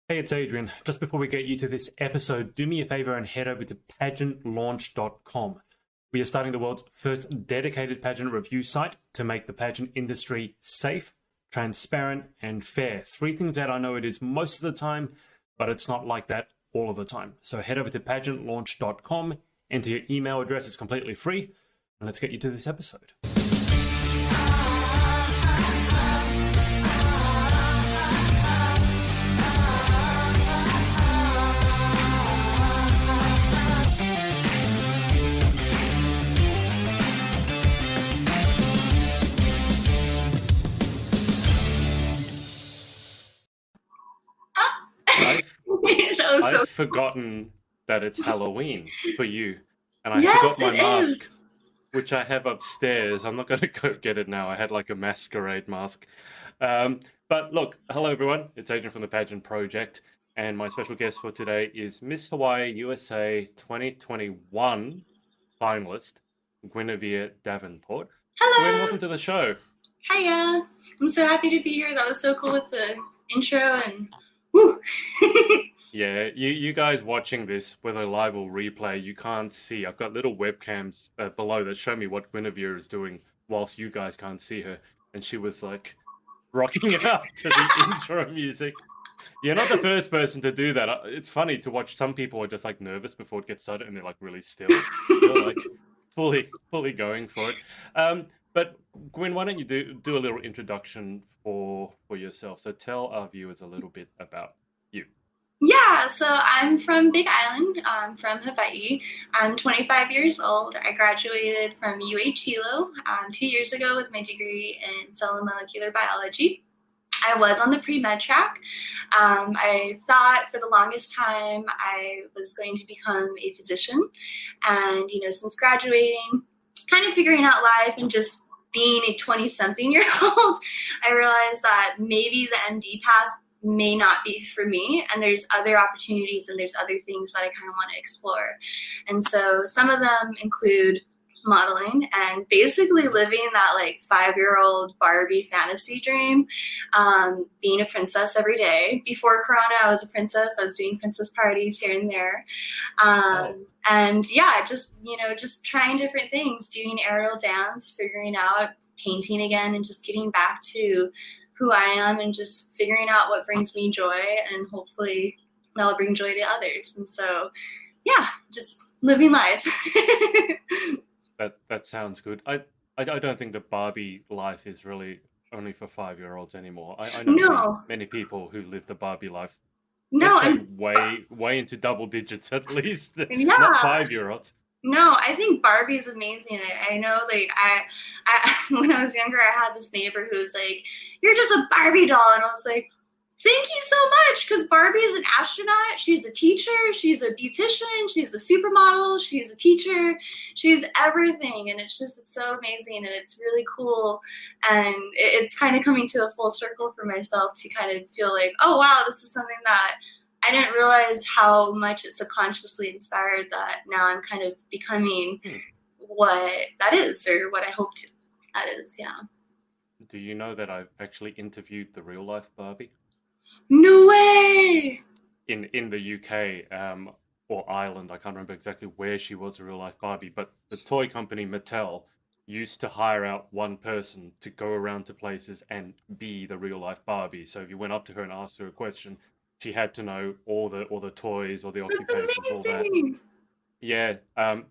Hey, it's Adrian. Just before we get you to this episode, do me a favor and head over to pageantlaunch.com. We are starting the world's first dedicated pageant review site to make the pageant industry safe, transparent, and fair. Three things that I know it is most of the time, but it's not like that all of the time. So head over to pageantlaunch.com, enter your email address, it's completely free, and let's get you to this episode. I've forgotten that it's Halloween for you, and I forgot my mask, which I have upstairs. I'm not going to go get it now. I had like a masquerade mask. But look, hello everyone. It's Adrian from the Pageant Project, and my special guest for today is Miss Hawaii USA 2021 finalist, Guinevere Davenport. Hello. Gwen, welcome to the show. Hiya. I'm so happy to be here. That was so cool with the intro and woo. Yeah, you guys watching this, whether live or replay, you can't see. I've got little webcams below that show me what Guinevere is doing whilst you guys can't see her. And she was like rocking out to the intro music. You're not the first person to do that. It's funny to watch. Some people are just like nervous before it gets started and they're like really still. They're like fully going for it. But Gwen, why don't you do a little introduction for yourself? So tell our viewers a little bit about you. Yeah, so I'm from Big Island. I'm from Hawaii. I'm 25 years old. I graduated from UH-Hilo 2 years ago with my degree in cell and molecular biology. I was on the pre-med track. I thought for the longest time I was going to become a physician. And, since graduating, kind of figuring out life and just being a 20-something-year-old, I realized that maybe the MD path may not be for me, and there's other opportunities and there's other things that I kind of want to explore. And so some of them include modeling and basically living that like 5-year-old Barbie fantasy dream, being a princess every day. Before Corona, I was a princess. I was doing princess parties here and there. And yeah, just trying different things, doing aerial dance, figuring out painting again, and just getting back to who I am and just figuring out what brings me joy, and hopefully that'll bring joy to others. And so, yeah, just living life. That sounds good. I don't think the Barbie life is really only for 5-year-olds anymore. I know many people who live the Barbie life. No, I'm way into double digits at least. Yeah. Not 5-year-olds. No, I think Barbie is amazing. I know, like, I when I was younger, I had this neighbor who was like, "You're just a Barbie doll," and I was like, "Thank you so much," because Barbie is an astronaut, she's a teacher, she's a beautician, she's a supermodel, she's a teacher, she's everything, and it's so amazing, and it's really cool, and it's kind of coming to a full circle for myself to kind of feel like, oh wow, this is something that I didn't realize how much it subconsciously inspired that now I'm kind of becoming what that is, or what I hoped that is, yeah. Do you know that I've actually interviewed the real life Barbie? No way! In the UK or Ireland, I can't remember exactly where she was a real life Barbie, but the toy company Mattel used to hire out one person to go around to places and be the real life Barbie. So if you went up to her and asked her a question, she had to know all the toys or the occupations, all that. Yeah,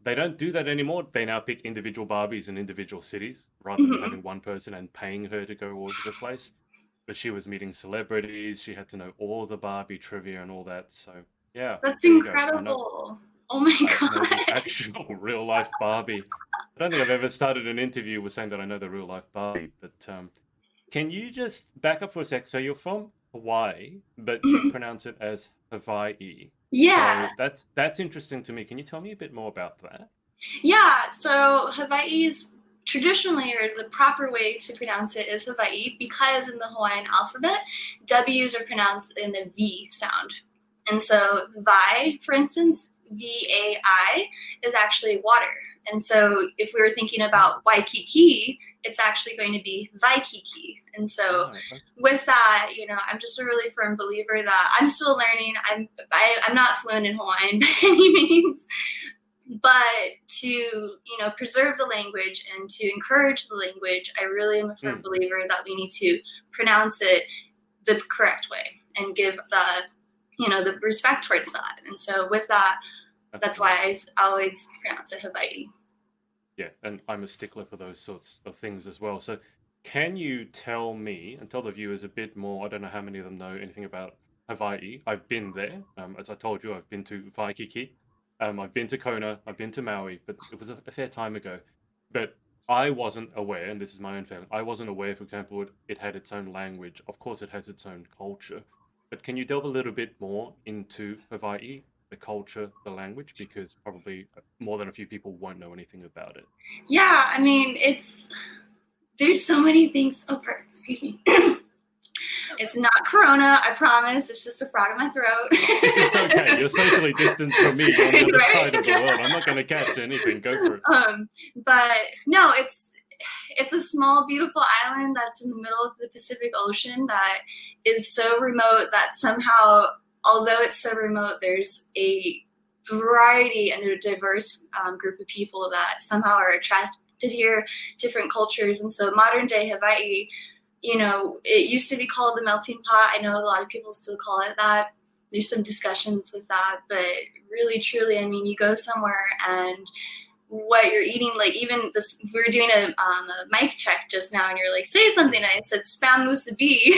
they don't do that anymore. They now pick individual Barbies in individual cities rather than having one person and paying her to go all over the place. But she was meeting celebrities. She had to know all the Barbie trivia and all that. So yeah, that's incredible. Oh my god! The actual real life Barbie. I don't think I've ever started an interview with saying that I know the real life Barbie. But can you just back up for a sec? So you're from Hawaii, but you pronounce it as Hawaii. Yeah. So that's interesting to me. Can you tell me a bit more about that? Yeah, so Hawaii is traditionally, or the proper way to pronounce it is Hawaii, because in the Hawaiian alphabet, W's are pronounced in the V sound. And so Vai, for instance, V-A-I, is actually water. And so if we were thinking about Waikiki, it's actually going to be Waikiki. And so Okay. with that, I'm just a really firm believer that I'm still learning. I'm not fluent in Hawaiian by any means, but to preserve the language and to encourage the language, I really am a firm believer that we need to pronounce it the correct way and give the respect towards that. And so with that, that's why I always pronounce it Hawaii. Yeah, and I'm a stickler for those sorts of things as well. So can you tell me and tell the viewers a bit more? I don't know how many of them know anything about Hawaii. I've been there. As I told you, I've been to Waikiki. I've been to Kona. I've been to Maui, but it was a fair time ago. But I wasn't aware, and this is my own feeling, I wasn't aware, for example, it had its own language. Of course, it has its own culture. But can you delve a little bit more into Hawaii, the culture, the language? Because probably more than a few people won't know anything about it. Yeah, I mean, there's so many things. Oh, excuse me. It's not Corona, I promise. It's just a frog in my throat. It's okay. You're socially distanced from me. You're on the other side of the world. I'm not going to catch anything. Go for it. But no, it's a small, beautiful island that's in the middle of the Pacific Ocean that is so remote that somehow, although it's so remote, there's a variety and a diverse group of people that somehow are attracted here, different cultures. And so modern day Hawaii, it used to be called the melting pot. I know a lot of people still call it that. There's some discussions with that, but really, truly, I mean, you go somewhere and what you're eating, like even this, we were doing a mic check just now, and you're like, say something, and I said spam musubi.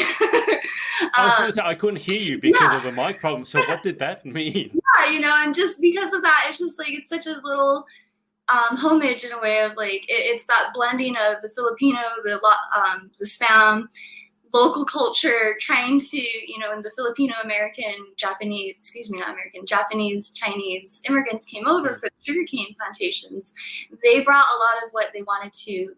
I was going to say I couldn't hear you because of the mic problem. So what did that mean? Yeah, and just because of that, it's just like it's such a little homage in a way of like it's that blending of the Filipino, the spam, local culture, trying to in the Filipino American, Japanese, Chinese immigrants came over for the sugarcane plantations. They brought a lot of what they wanted to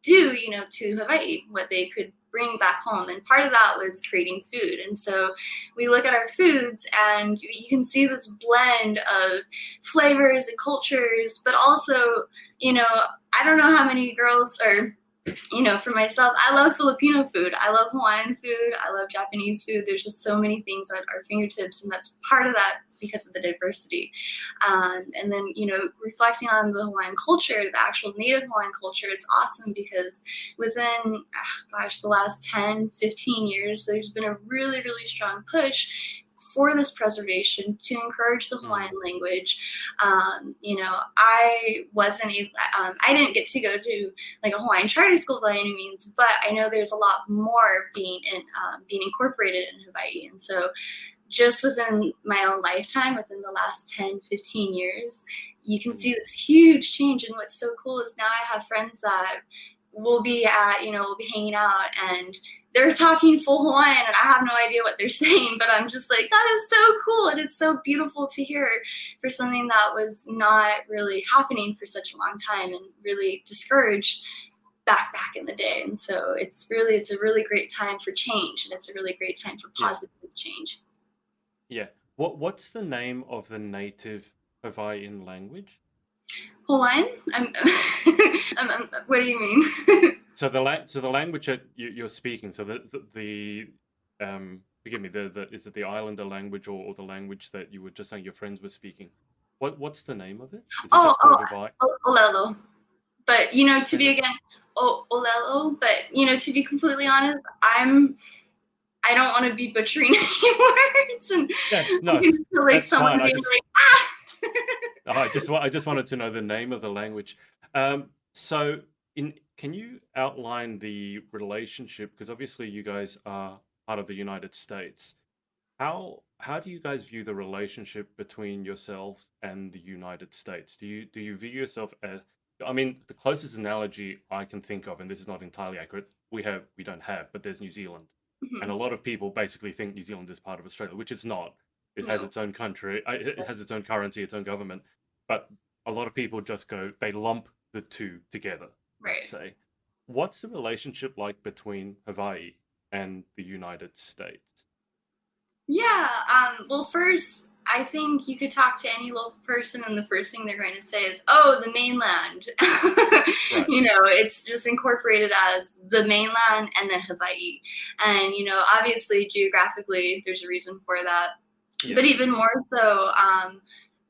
do, to Hawaii, what they could bring back home. And part of that was creating food. And so we look at our foods and you can see this blend of flavors and cultures, but also, I don't know how many girls are, for myself, I love Filipino food. I love Hawaiian food. I love Japanese food. There's just so many things at our fingertips, and that's part of that because of the diversity. And then, reflecting on the Hawaiian culture, the actual native Hawaiian culture, it's awesome because within, the last 10, 15 years, there's been a really, really strong push for this preservation to encourage the Hawaiian language. I wasn't I didn't get to go to like a Hawaiian charter school by any means, but I know there's a lot more being incorporated in Hawaii. And so just within my own lifetime, within the last 10, 15 years, you can see this huge change. And what's so cool is now I have friends that we'll be hanging out and they're talking full Hawaiian and I have no idea what they're saying, but I'm just like, that is so cool. And it's so beautiful to hear for something that was not really happening for such a long time and really discouraged back in the day. And so it's a really great time for change, and it's a really great time for positive change. Yeah. What's the name of the native Hawaiian language? Hawaiian? What do you mean? So the language that you're speaking. So the forgive me. Is it the Islander language or the language that you were just saying your friends were speaking? What's the name of it? Is it just called Hawaii? Olelo. But to be again, Olelo. But to be completely honest, I don't want to be butchering any words, and that's fine. I just wanted to know the name of the language. So can you outline the relationship? Because obviously you guys are part of the United States. How do you guys view the relationship between yourself and the United States? Do you view yourself as, I mean, the closest analogy I can think of, and this is not entirely accurate, we don't have, but there's New Zealand. Mm-hmm. And a lot of people basically think New Zealand is part of Australia, which it's not. It has its own country, it has its own currency, its own government. But a lot of people just they lump the two together, let's say. What's the relationship like between Hawaii and the United States? Yeah, well, first, I think you could talk to any local person, and the first thing they're going to say is, "Oh, the mainland." Right. You know, it's just incorporated as the mainland and then Hawaii. And, you know, obviously geographically, there's a reason for that. Yeah. But even more so,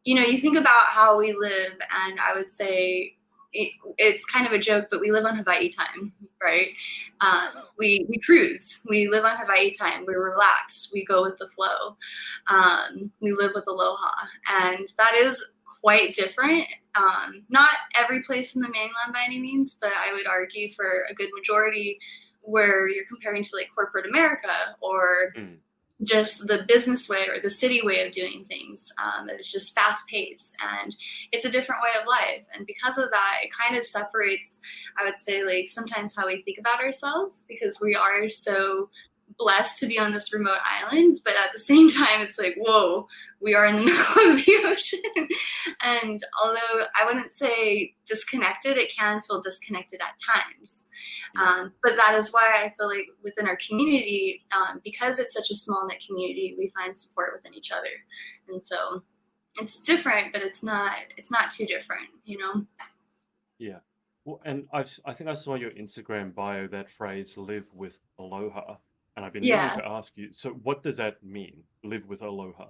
you know, you think about how we live, and I would say it's kind of a joke, but we live on Hawaii time, right? We cruise. We live on Hawaii time. We're relaxed. We go with the flow. We live with aloha, and that is quite different. Not every place in the mainland by any means, but I would argue for a good majority where you're comparing to like corporate America or just the business way or the city way of doing things. It's just fast paced and it's a different way of life. And because of that, it kind of separates, I would say, like sometimes how we think about ourselves, because we are so blessed to be on this remote island. But at the same time, it's like, whoa, we are in the middle of the ocean. And although I wouldn't say disconnected, it can feel disconnected at times. But that is why I feel like within our community, because it's such a small knit community, we find support within each other. And so it's different, but it's not too different, you know? Yeah. Well, and I think I saw your Instagram bio, that phrase, live with aloha. And I've been meaning to ask you, so what does that mean, live with aloha?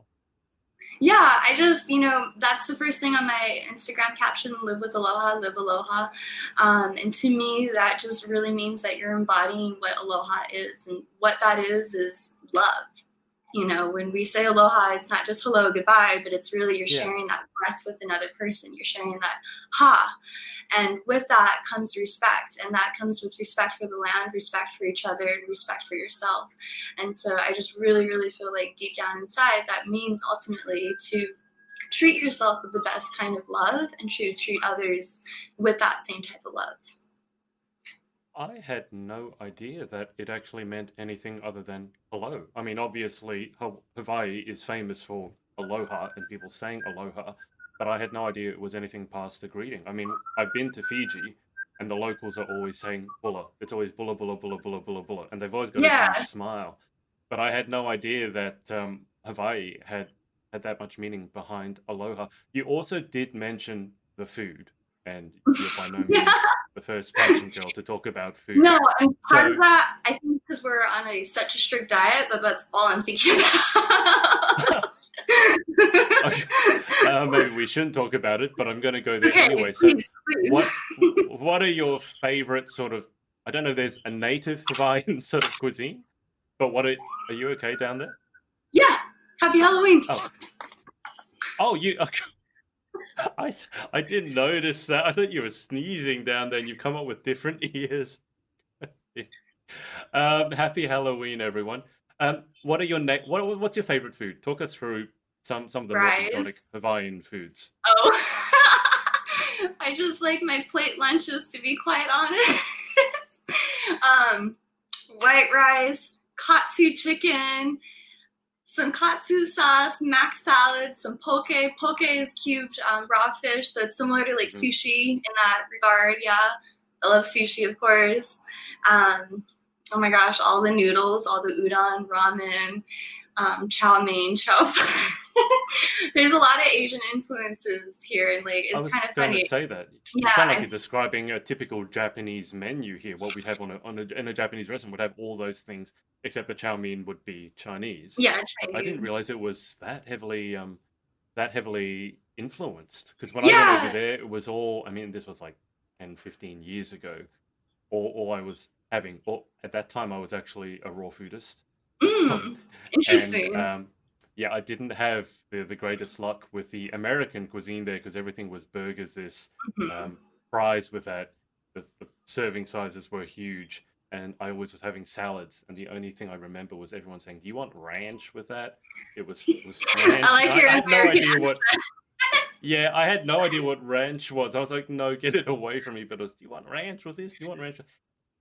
Yeah, I just, you know, that's the first thing on my Instagram caption, live with aloha, live aloha. And to me, that just really means that you're embodying what aloha is. And what that is love. You know, when we say aloha, it's not just hello, goodbye, but it's really you're sharing that breath with another person. You're sharing that ha. And with that comes respect. And that comes with respect for the land, respect for each other, and respect for yourself. And so I just really, really feel like deep down inside, that means ultimately to treat yourself with the best kind of love and to treat others with that same type of love. I had no idea that it actually meant anything other than hello. I mean, obviously, Hawaii is famous for aloha and people saying aloha, but I had no idea it was anything past a greeting. I mean, I've been to Fiji, and the locals are always saying bula. It's always bula, bula, bula, bula, bula, bula, and they've always got a huge smile. But I had no idea that Hawaii had that much meaning behind aloha. You also did mention the food, and you're by no means the first pageant girl to talk about food. No, and part of that, I think, because we're on such a strict diet, that's all I'm thinking about. Maybe we shouldn't talk about it, but I'm going to go there anyway. Please. What are your favorite sort of, I don't know, there's a native Hawaiian sort of cuisine, but are you okay down there? Yeah. Happy Halloween. Oh, you, I didn't notice that. I thought you were sneezing down there and you've come up with different ears. Happy Halloween, everyone. What are your what's your favorite food? Talk us through some of the more exotic Hawaiian foods. Oh, I just like my plate lunches, to be quite honest. White rice, katsu chicken, some katsu sauce, mac salad, some poke. Poke is cubed raw fish, so it's similar to like sushi in that regard. Yeah, I love sushi, of course. Oh my gosh, all the noodles, all the udon, ramen, chow mein, chow fun. There's a lot of Asian influences here, and like it's kind of funny. I was going to say that. You sound like you're describing a typical Japanese menu here. What we'd have in a Japanese restaurant would have all those things, except the chow mein would be Chinese. Yeah, Chinese. I didn't realize it was that heavily influenced. Because when I went over there, it was all. I mean, this was like 10, 15 years ago. All I was having, at that time, I was actually a raw foodist. Interesting. And, yeah, I didn't have the greatest luck with the American cuisine there because everything was burgers, fries with that. The serving sizes were huge, and I always was having salads. And the only thing I remember was everyone saying, "Do you want ranch with that?" It was ranch. I like your I had no idea what. Yeah, I had no idea what ranch was. I was like, "No, get it away from me!" But it was, "Do you want ranch with this? Do you want ranch?"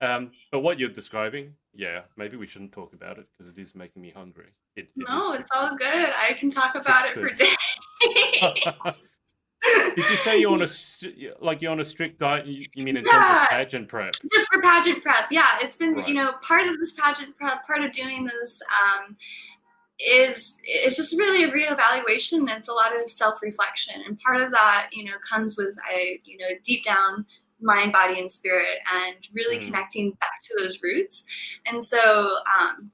But what you're describing, yeah, maybe we shouldn't talk about it because it is making me hungry. No, it's all good. I can talk about it for days. Did you say you're on a strict diet? You mean in terms of pageant prep? Just for pageant prep, yeah. It's been part of this pageant prep, part of doing this. it's just really a reevaluation. It's a lot of self-reflection, and part of that, comes with deep down mind, body, and spirit, and really connecting back to those roots. And so,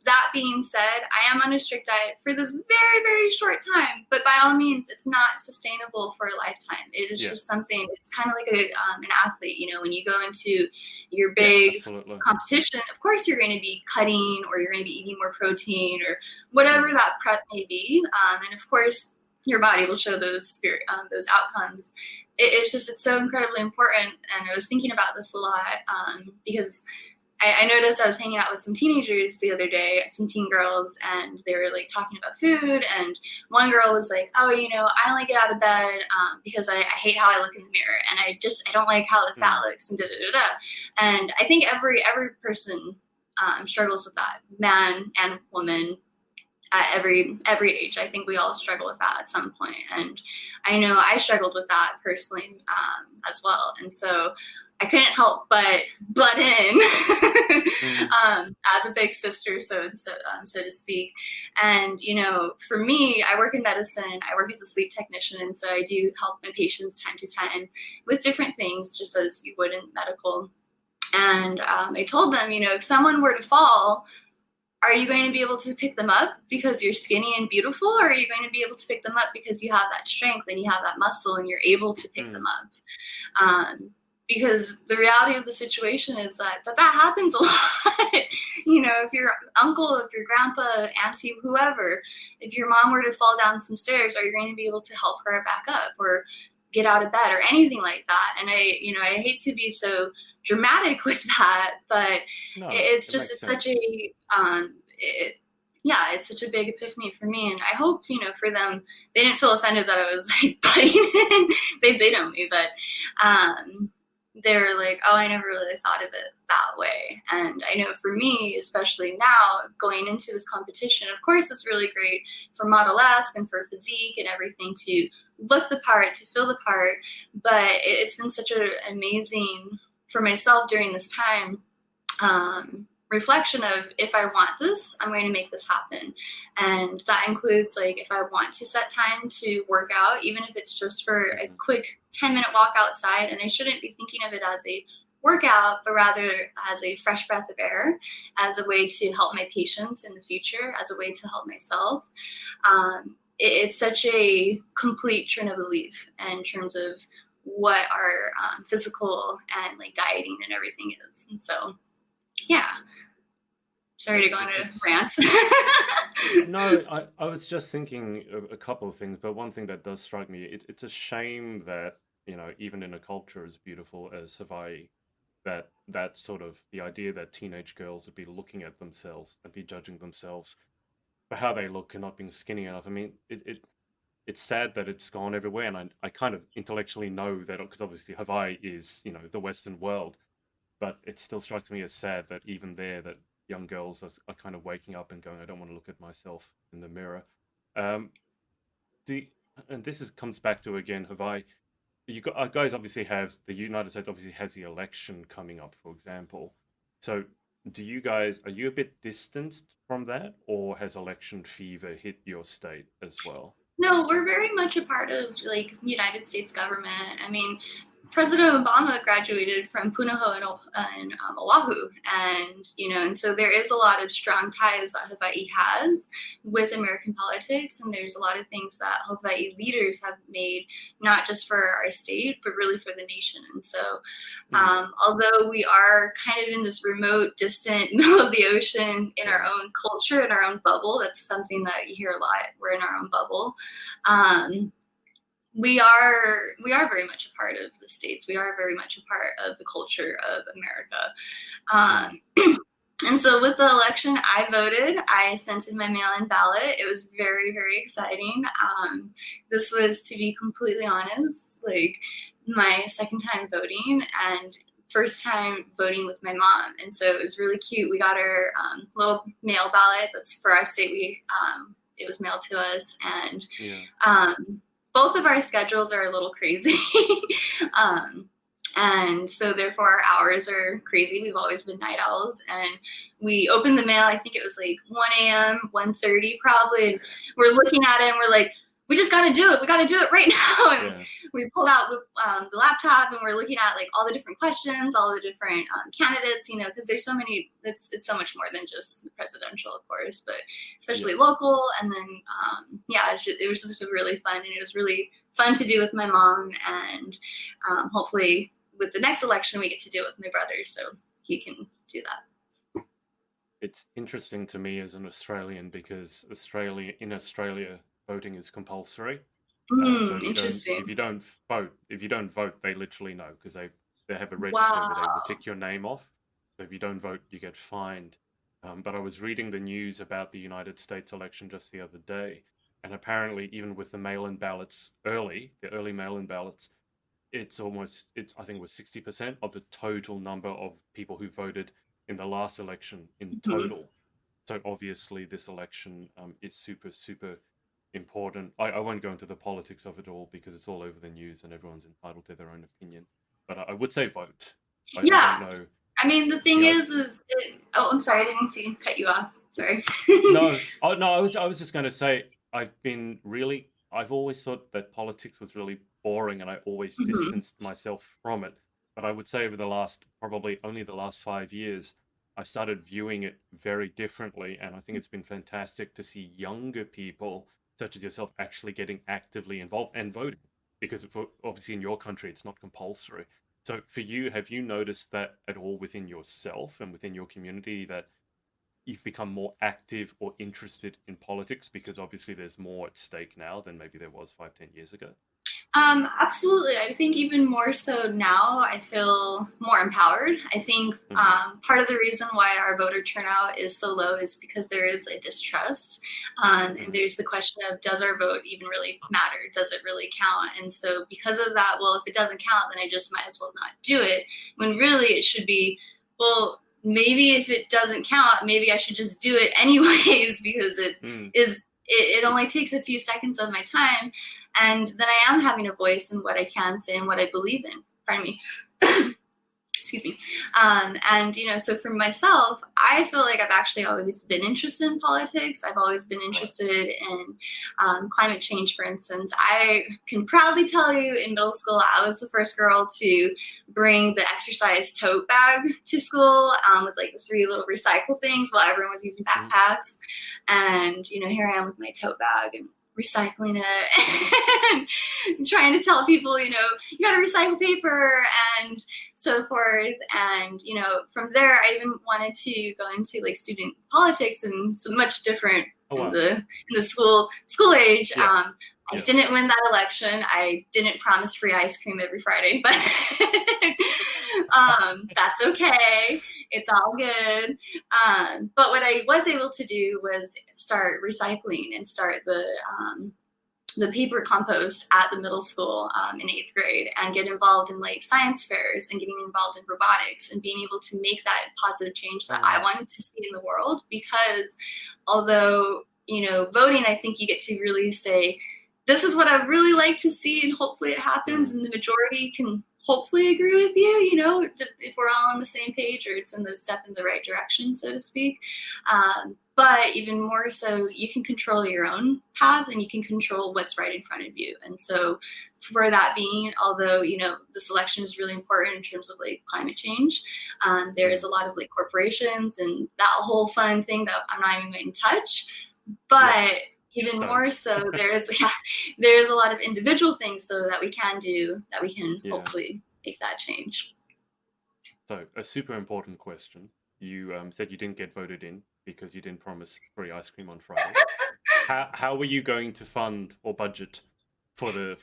that being said, I am on a strict diet for this very, very short time, but by all means, it's not sustainable for a lifetime. It is just something, it's kind of like an athlete, when you go into your big competition, of course you're going to be cutting, or you're going to be eating more protein, or whatever that prep may be. And of course, your body will show those outcomes. It's so incredibly important. And I was thinking about this a lot, because I noticed I was hanging out with some teenagers the other day, some teen girls, and they were like talking about food. And one girl was like, oh, I only get out of bed because I hate how I look in the mirror, and I don't like how the fat looks, and And I think every person struggles with that, man and woman. At every age, I think we all struggle with that at some point. And I know I struggled with that personally as well. And so I couldn't help but butt in as a big sister, so to speak. And, for me, I work in medicine. I work as a sleep technician. And so I do help my patients time to time with different things, just as you would in medical. And I told them, if someone were to fall, are you going to be able to pick them up because you're skinny and beautiful, or are you going to be able to pick them up because you have that strength and you have that muscle and you're able to pick them up? Because the reality of the situation is that happens a lot. If your uncle, if your grandpa, auntie, whoever, if your mom were to fall down some stairs, are you going to be able to help her back up or get out of bed or anything like that? And I hate to be so dramatic with that, but it's such a it's such a big epiphany for me. And I hope for them, they didn't feel offended that I was like biting in. they know me, but they were like, oh, I never really thought of it that way. And I know for me, especially now going into this competition, of course it's really great for Model-esque and for physique and everything to look the part, to feel the part, but it's been such an amazing for myself during this time, reflection of, if I want this, I'm going to make this happen. And that includes, like, if I want to set time to work out, even if it's just for a quick 10-minute walk outside, and I shouldn't be thinking of it as a workout, but rather as a fresh breath of air, as a way to help my patients in the future, as a way to help myself. It's such a complete turn of the leaf in terms of what our physical and like dieting and everything is. And so, yeah. Sorry to go on a rant. No, I was just thinking of a couple of things, but one thing that does strike me, it's a shame that, even in a culture as beautiful as Hawaii, that sort of the idea that teenage girls would be looking at themselves and be judging themselves for how they look and not being skinny enough. I mean, it's sad that it's gone everywhere, and I kind of intellectually know that, because obviously Hawaii is, the Western world, but it still strikes me as sad that even there, that young girls are kind of waking up and going, I don't want to look at myself in the mirror. And comes back to, again, Hawaii. You guys obviously have, the United States obviously has the election coming up, for example. So are you a bit distanced from that, or has election fever hit your state as well? No, we're very much a part of like United States government. I mean, President Obama graduated from Punahou in Oahu, and so there is a lot of strong ties that Hawaii has with American politics, and there's a lot of things that Hawaii leaders have made, not just for our state, but really for the nation. And so, although we are kind of in this remote, distant middle of the ocean in our own culture, in our own bubble, that's something that you hear a lot. We're in our own bubble. We are very much a part of the States. We are very much a part of the culture of America. And so with the election, I voted. I sent in my mail-in ballot. It was very, very exciting. This was, to be completely honest, like my second time voting and first time voting with my mom. And so it was really cute. We got our little mail ballot. That's for our state. It was mailed to us. And both of our schedules are a little crazy. And so therefore our hours are crazy. We've always been night owls, and we opened the mail, I think it was like 1 a.m., 1:30 probably, and we're looking at it and we're like, we just got to do it. We got to do it right now. And we pulled out the laptop and we're looking at like all the different questions, all the different candidates, you know, because there's so many, it's so much more than just the presidential, of course, but especially local. And then, it was just really fun, and it was really fun to do with my mom, and hopefully with the next election we get to do it with my brother so he can do that. It's interesting to me as an Australian because in Australia voting is compulsory. So interesting. If you don't vote, they literally know, because they have a register where they will tick your name off. So if you don't vote, you get fined. But I was reading the news about the United States election just the other day, and apparently even with the mail-in ballots the early mail-in ballots, I think it was 60% of the total number of people who voted in the last election in total. So obviously this election is super, super important. I won't go into the politics of it all because it's all over the news and everyone's entitled to their own opinion. But I would say vote. I don't know. I mean, the thing I'm sorry, I didn't mean to cut you off. Sorry. No. I was just going to say, I've always thought that politics was really boring, and I always distanced myself from it. But I would say over probably only the last 5 years, I started viewing it very differently. And I think it's been fantastic to see younger people such as yourself actually getting actively involved and voting, because obviously in your country it's not compulsory. So for you, have you noticed that at all within yourself and within your community, that you've become more active or interested in politics, because obviously there's more at stake now than maybe there was 5-10 years ago? Absolutely. I think even more so now, I feel more empowered. I think part of the reason why our voter turnout is so low is because there is a distrust. And there's the question of, does our vote even really matter? Does it really count? And so because of that, well, if it doesn't count, then I just might as well not do it. When really it should be, well, maybe if it doesn't count, maybe I should just do it anyways, because it only takes a few seconds of my time, and then I am having a voice in what I can say and what I believe in. Pardon me. Excuse me. And, you know, so for myself, I feel like I've actually always been interested in politics. I've always been interested in climate change, for instance. I can proudly tell you in middle school, I was the first girl to bring the exercise tote bag to school with like the 3 little recycle things while everyone was using backpacks. And, you know, here I am with my tote bag and recycling it and trying to tell people, you know, you got to recycle paper and so forth. And, you know, from there, I even wanted to go into like student politics, and so much different in the school age. I didn't win that election. I didn't promise free ice cream every Friday, but that's okay. It's all good. But what I was able to do was start recycling and start the paper compost at the middle school in 8th grade, and get involved in like science fairs and getting involved in robotics and being able to make that positive change that I wanted to see in the world. Because although, you know, voting, I think you get to really say, this is what I really like to see, and hopefully it happens, and the majority can hopefully agree with you, you know, if we're all on the same page, or it's in the step in the right direction, so to speak. But even more so, you can control your own path, and you can control what's right in front of you. And so for that being, although, you know, this election is really important in terms of like climate change, there's a lot of like corporations and that whole fun thing that I'm not even going to touch. But even more so, there's a lot of individual things though that we can do, that we can hopefully make that change. So a super important question. You said you didn't get voted in because you didn't promise free ice cream on Friday. How were you going to fund or budget for the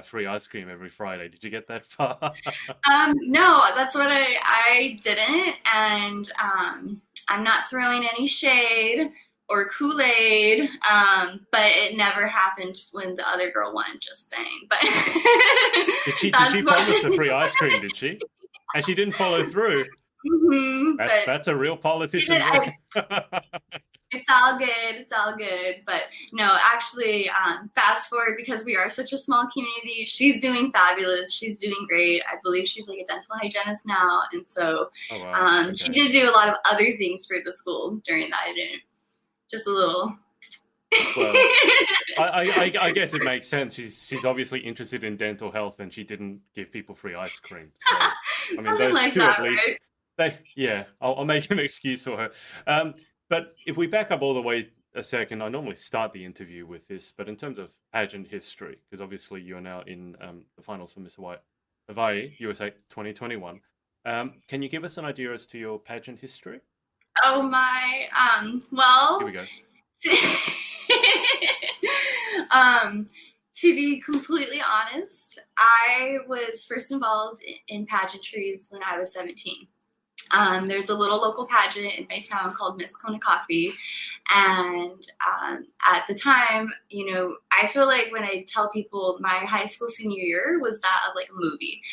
free ice cream every Friday? Did you get that far? No, that's what I didn't, and I'm not throwing any shade or Kool-Aid, but it never happened when the other girl won, just saying. But did she promise the free ice cream, did she? And she didn't follow through. That's a real politician. It's all good. It's all good. But no, actually, fast forward, because we are such a small community. She's doing fabulous. She's doing great. I believe she's like a dental hygienist now, and so Oh wow. Okay. she did do a lot of other things for the school during that. I didn't. Just a little. Well, I guess it makes sense. She's obviously interested in dental health, and she didn't give people free ice cream. So I mean, Something those like two that, at least. right? I'll make an excuse for her. But if we back up all the way a second, I normally start the interview with this, but in terms of pageant history, because obviously you are now in the finals for Miss Hawaii USA 2021. Can you give us an idea as to your pageant history? Oh my. Well. Here we go. To be completely honest, I was first involved in pageantries when I was 17. There's a little local pageant in my town called Miss Kona Coffee. And at the time, I feel like when I tell people my high school senior year was that of like a movie.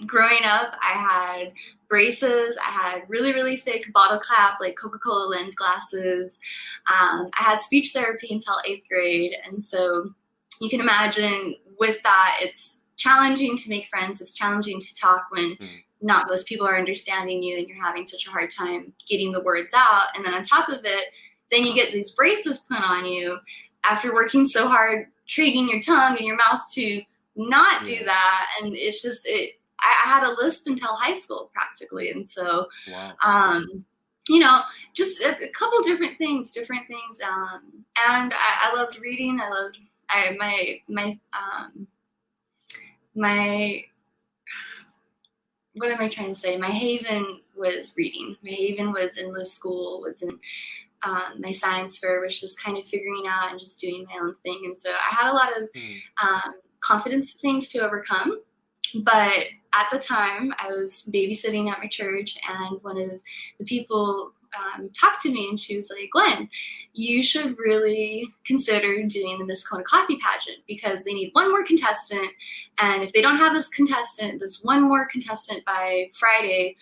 Growing up, I had braces. I had really, really thick bottle cap, like Coca-Cola lens glasses. I had speech therapy until 8th grade. And so you can imagine with that, it's challenging to make friends. It's challenging to talk when not most people are understanding you and you're having such a hard time getting the words out. And then on top of it, then you get these braces put on you after working so hard, training your tongue and your mouth to not do that. And it's just, I had a lisp until high school practically. And so, just a couple different things. And I loved reading. What am I trying to say? My haven was reading. My haven was in the school, was in my science fair, was just kind of figuring out and just doing my own thing. And so I had a lot of confidence things to overcome. But at the time, I was babysitting at my church, and one of the people talked to me, and she was like, Gwen, you should really consider doing the Miss Kona Coffee pageant, because they need one more contestant, and if they don't have this one more contestant by Friday,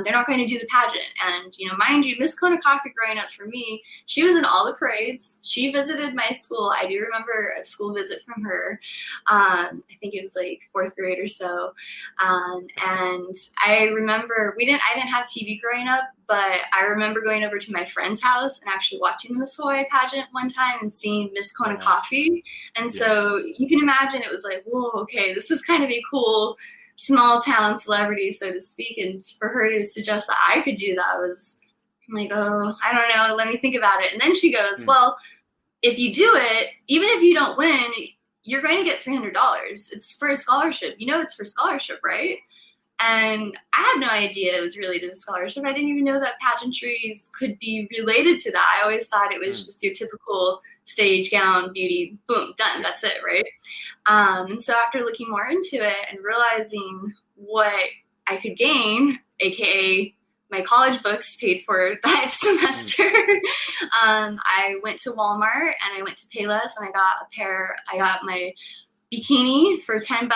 they're not going to do the pageant. And, mind you, Miss Kona Coffee growing up for me, she was in all the parades. She visited my school. I do remember a school visit from her. I think it was like 4th grade or so. And I remember I didn't have TV growing up, but I remember going over to my friend's house and actually watching the Miss Hawaii pageant one time and seeing Miss Kona Coffee. And so you can imagine it was like, whoa, okay, this is kind of a cool small town celebrity, so to speak. And for her to suggest that I could do that was like, oh, I don't know, let me think about it. And then she goes, well, if you do it, even if you don't win, you're going to get $300. It's for a scholarship. It's for scholarship, right? And I had no idea it was related to scholarship. I didn't even know that pageantries could be related to that. I always thought it was just your typical stage, gown, beauty, boom, done. That's it, right? And so after looking more into it and realizing what I could gain, aka my college books paid for that semester, I went to Walmart and I went to Payless and I got my bikini for $10,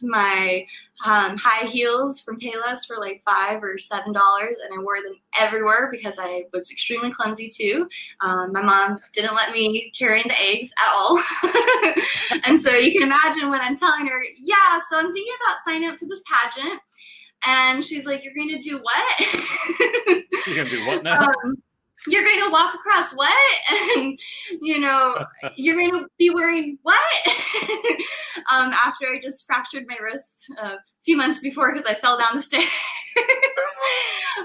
my high heels from Payless for like $5 or $7, and I wore them everywhere because I was extremely clumsy too. My mom didn't let me carry in the eggs at all. And so you can imagine when I'm telling her, so I'm thinking about signing up for this pageant. And she's like, you're going to do what? You're going to do what now? You're going to walk across what? And, you're going to be wearing what? After I just fractured my wrist a few months before because I fell down the stairs.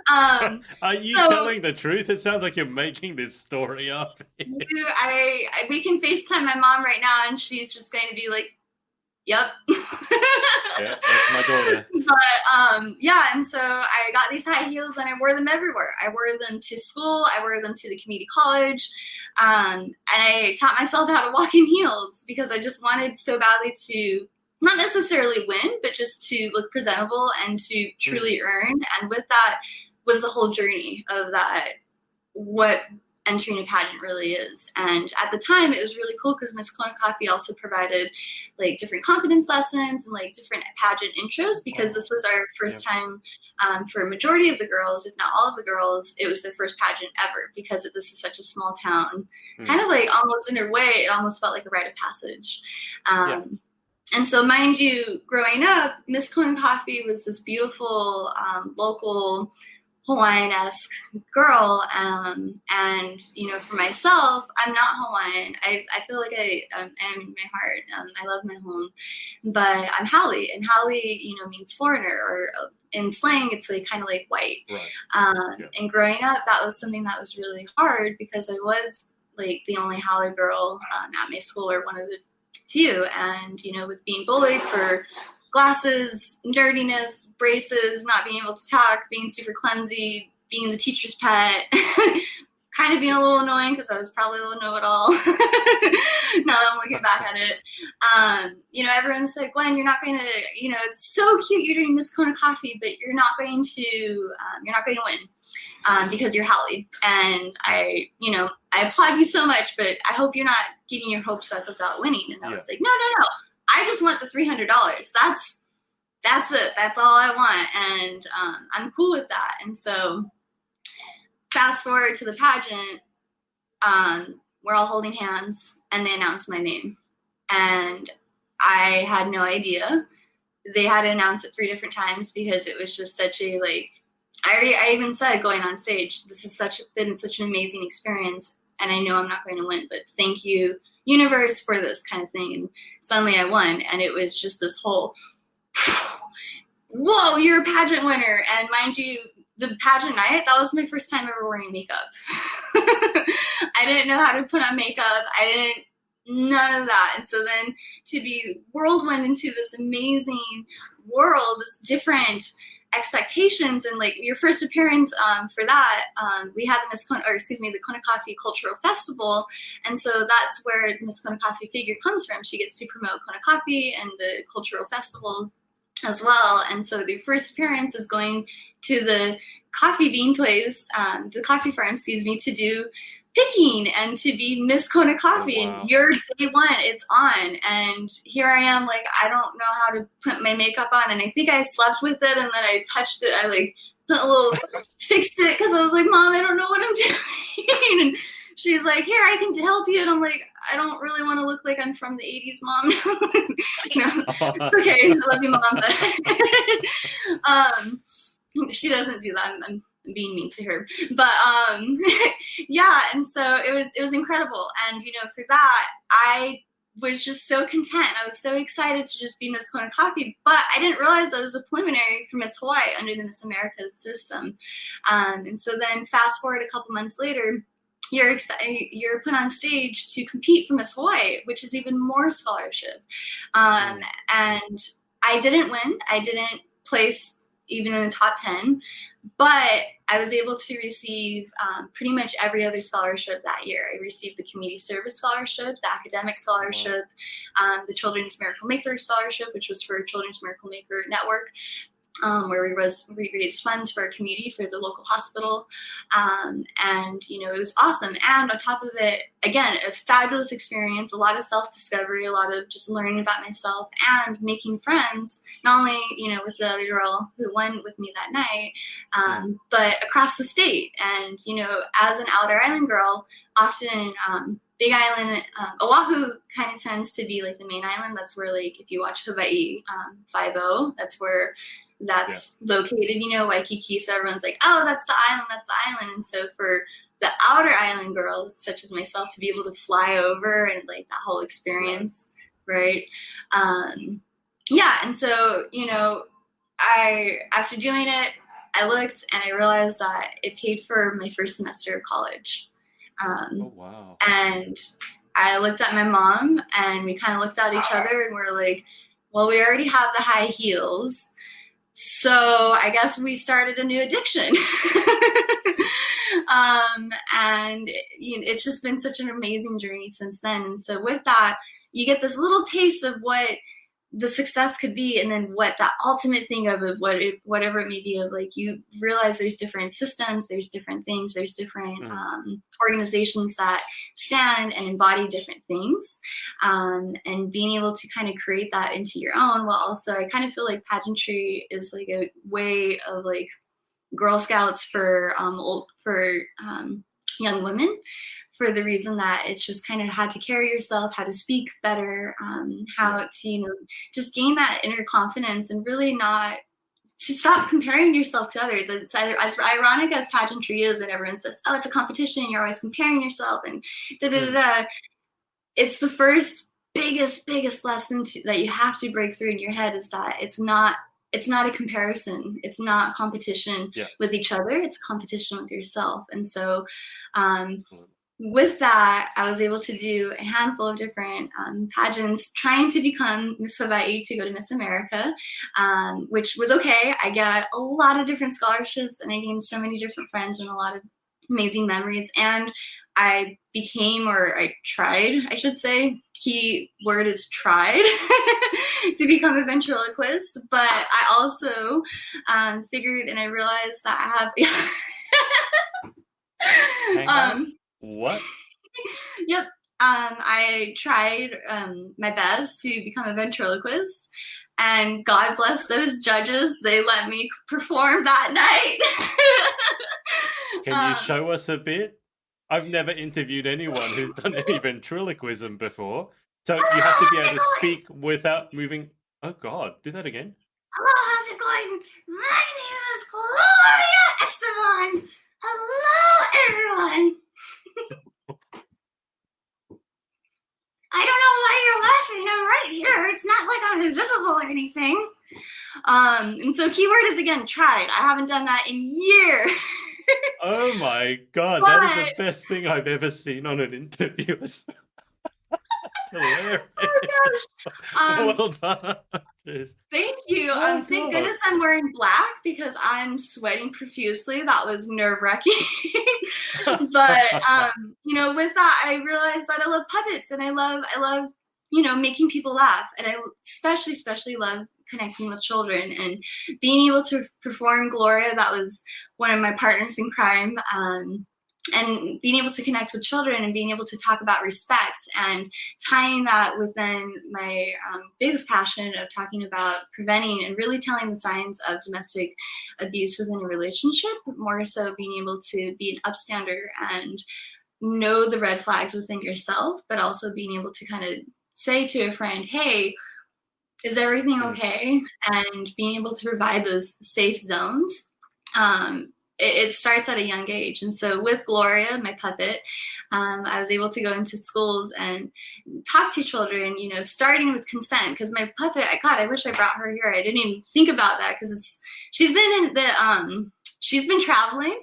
Are you telling the truth? It sounds like you're making this story up. We can FaceTime my mom right now, and she's just going to be like, yep. Yeah, that's my daughter. But and so I got these high heels and I wore them everywhere. I wore them to school. I wore them to the community college. And I taught myself how to walk in heels because I just wanted so badly to not necessarily win, but just to look presentable and to truly earn. And with that was the whole journey of that, what entering a pageant really is. And at the time, it was really cool because Miss Coffee also provided like different confidence lessons and like different pageant intros, because this was our first time for a majority of the girls, if not all of the girls, it was their first pageant ever, because this is such a small town. Kind of like almost in a way, it almost felt like a rite of passage. And so, mind you, growing up, Miss Coffee was this beautiful local Hawaiian-esque girl, and you know, for myself, I'm not Hawaiian. I feel like I am in my heart. I love my home, but I'm Haole, and Haole, you know, means foreigner, or in slang, it's like kind of like white. Right. And growing up, that was something that was really hard, because I was like the only Haole girl at my school, or one of the few, and you know, with being bullied for glasses, nerdiness, braces, not being able to talk, being super clumsy, being the teacher's pet, kind of being a little annoying because I was probably a little know-it-all. Now that I'm looking back at it, you know, everyone said, Gwen, you're not going to, you know, it's so cute you're doing Miss Coffee, but you're not going to win. Because you're Haole. And I applaud you so much, but I hope you're not getting your hopes up about winning. And I was like, no. I just want the $300. That's it. That's all I want. And I'm cool with that. And so fast forward to the pageant, we're all holding hands and they announced my name. And I had no idea. They had to announce it 3 different times because it was just such a, like, I even said going on stage, this has been such an amazing experience, and I know I'm not going to win, but thank you, universe, for this kind of thing. And suddenly I won, and it was just this whole, whoa, you're a pageant winner. And mind you, the pageant night, that was my first time ever wearing makeup. I didn't know how to put on makeup. None of that. And so then to be whirlwind into this amazing world, this different expectations, and like your first appearance for that, we had the Kona Coffee Cultural Festival, and so that's where Miss Kona Coffee figure comes from. She gets to promote Kona Coffee and the cultural festival as well. And so the first appearance is going to the coffee bean place, the coffee farm, to do picking and to be Miss Kona Coffee. Oh, wow. And your day one, it's on. And here I am, like, I don't know how to put my makeup on. And I think I slept with it, and then I touched it. I like put a little, fixed it, because I was like, Mom, I don't know what I'm doing. And she's like, here, I can help you. And I'm like, I don't really want to look like I'm from the 80s, Mom. No, it's okay. I love you, Mom. But she doesn't do that. I'm being mean to her, but yeah. And so it was incredible. And you know, for that, I was just so content. I was so excited to just be Miss Kona Coffee, but I didn't realize that was a preliminary for Miss Hawaii under the Miss America system. And so then fast forward a couple months later, you're put on stage to compete for Miss Hawaii, which is even more scholarship. And I didn't win. I didn't place even in the top 10, but I was able to receive pretty much every other scholarship that year. I received the Community Service Scholarship, the Academic Scholarship, the Children's Miracle Maker Scholarship, which was for Children's Miracle Maker Network, where we raised funds for our community, for the local hospital. And, you know, it was awesome. And on top of it, again, a fabulous experience, a lot of self-discovery, a lot of just learning about myself and making friends, not only, you know, with the other girl who won with me that night, but across the state. And, you know, as an outer island girl, often Big Island, Oahu kind of tends to be like the main island. That's where, like, if you watch Hawaii 5-0, that's where that's located, you know, Waikiki. So everyone's like, oh, that's the island. And so for the outer island girls, such as myself, to be able to fly over and like that whole experience, right? Yeah. And so, you know, after doing it, I looked and I realized that it paid for my first semester of college. Oh, wow. And I looked at my mom, and we kind of looked at each other, and we're like, well, we already have the high heels, so I guess we started a new addiction. And you know, it's just been such an amazing journey since then. And so with that, you get this little taste of what the success could be, and then what that ultimate thing of whatever it may be, of like, you realize there's different systems, there's different things, there's different organizations that stand and embody different things, and being able to kind of create that into your own, while also I kind of feel like pageantry is like a way of like Girl Scouts for young women, for the reason that it's just kind of how to carry yourself, how to speak better, how to, just gain that inner confidence, and really not to stop comparing yourself to others. It's either as ironic as pageantry is, and everyone says, oh, it's a competition, you're always comparing yourself, and da-da-da-da. It's the first biggest lesson that you have to break through in your head, is that it's not a comparison. It's not competition with each other. It's competition with yourself. And so with that, I was able to do a handful of different pageants, trying to become Miss Hawaii to go to Miss America, which was okay. I got a lot of different scholarships, and I gained so many different friends and a lot of amazing memories. And I became, or I tried, I should say, key word is tried, to become a ventriloquist. But I also figured, and I realized that I have what? Yep. I tried my best to become a ventriloquist, and God bless those judges. They let me perform that night. Can you show us a bit? I've never interviewed anyone who's done any ventriloquism before. So you have to be able to speak without moving. Oh, God. Do that again. Hello, how's it going? My name is Gloria Esteban. Hello, everyone. I don't know why you're laughing. I'm right here. It's not like I'm invisible or anything. And so keyword is, again, tried. I haven't done that in years. Oh my God, that is the best thing I've ever seen on an interview. That's hilarious. Oh gosh. Well done. Thank you. Thank goodness I'm wearing black, because I'm sweating profusely. That was nerve-wracking. But with that, I realized that I love puppets, and I love making people laugh, and I especially love connecting with children, and being able to perform Gloria. That was one of my partners in crime, and being able to connect with children, and being able to talk about respect, and tying that within my biggest passion of talking about preventing and really telling the signs of domestic abuse within a relationship, but more so being able to be an upstander and know the red flags within yourself, but also being able to kind of say to a friend, hey, is everything okay? And being able to provide those safe zones. It starts at a young age. And so with Gloria, my puppet, I was able to go into schools and talk to children, starting with consent, because my puppet, I wish I brought her here. I didn't even think about that, because she's been traveling.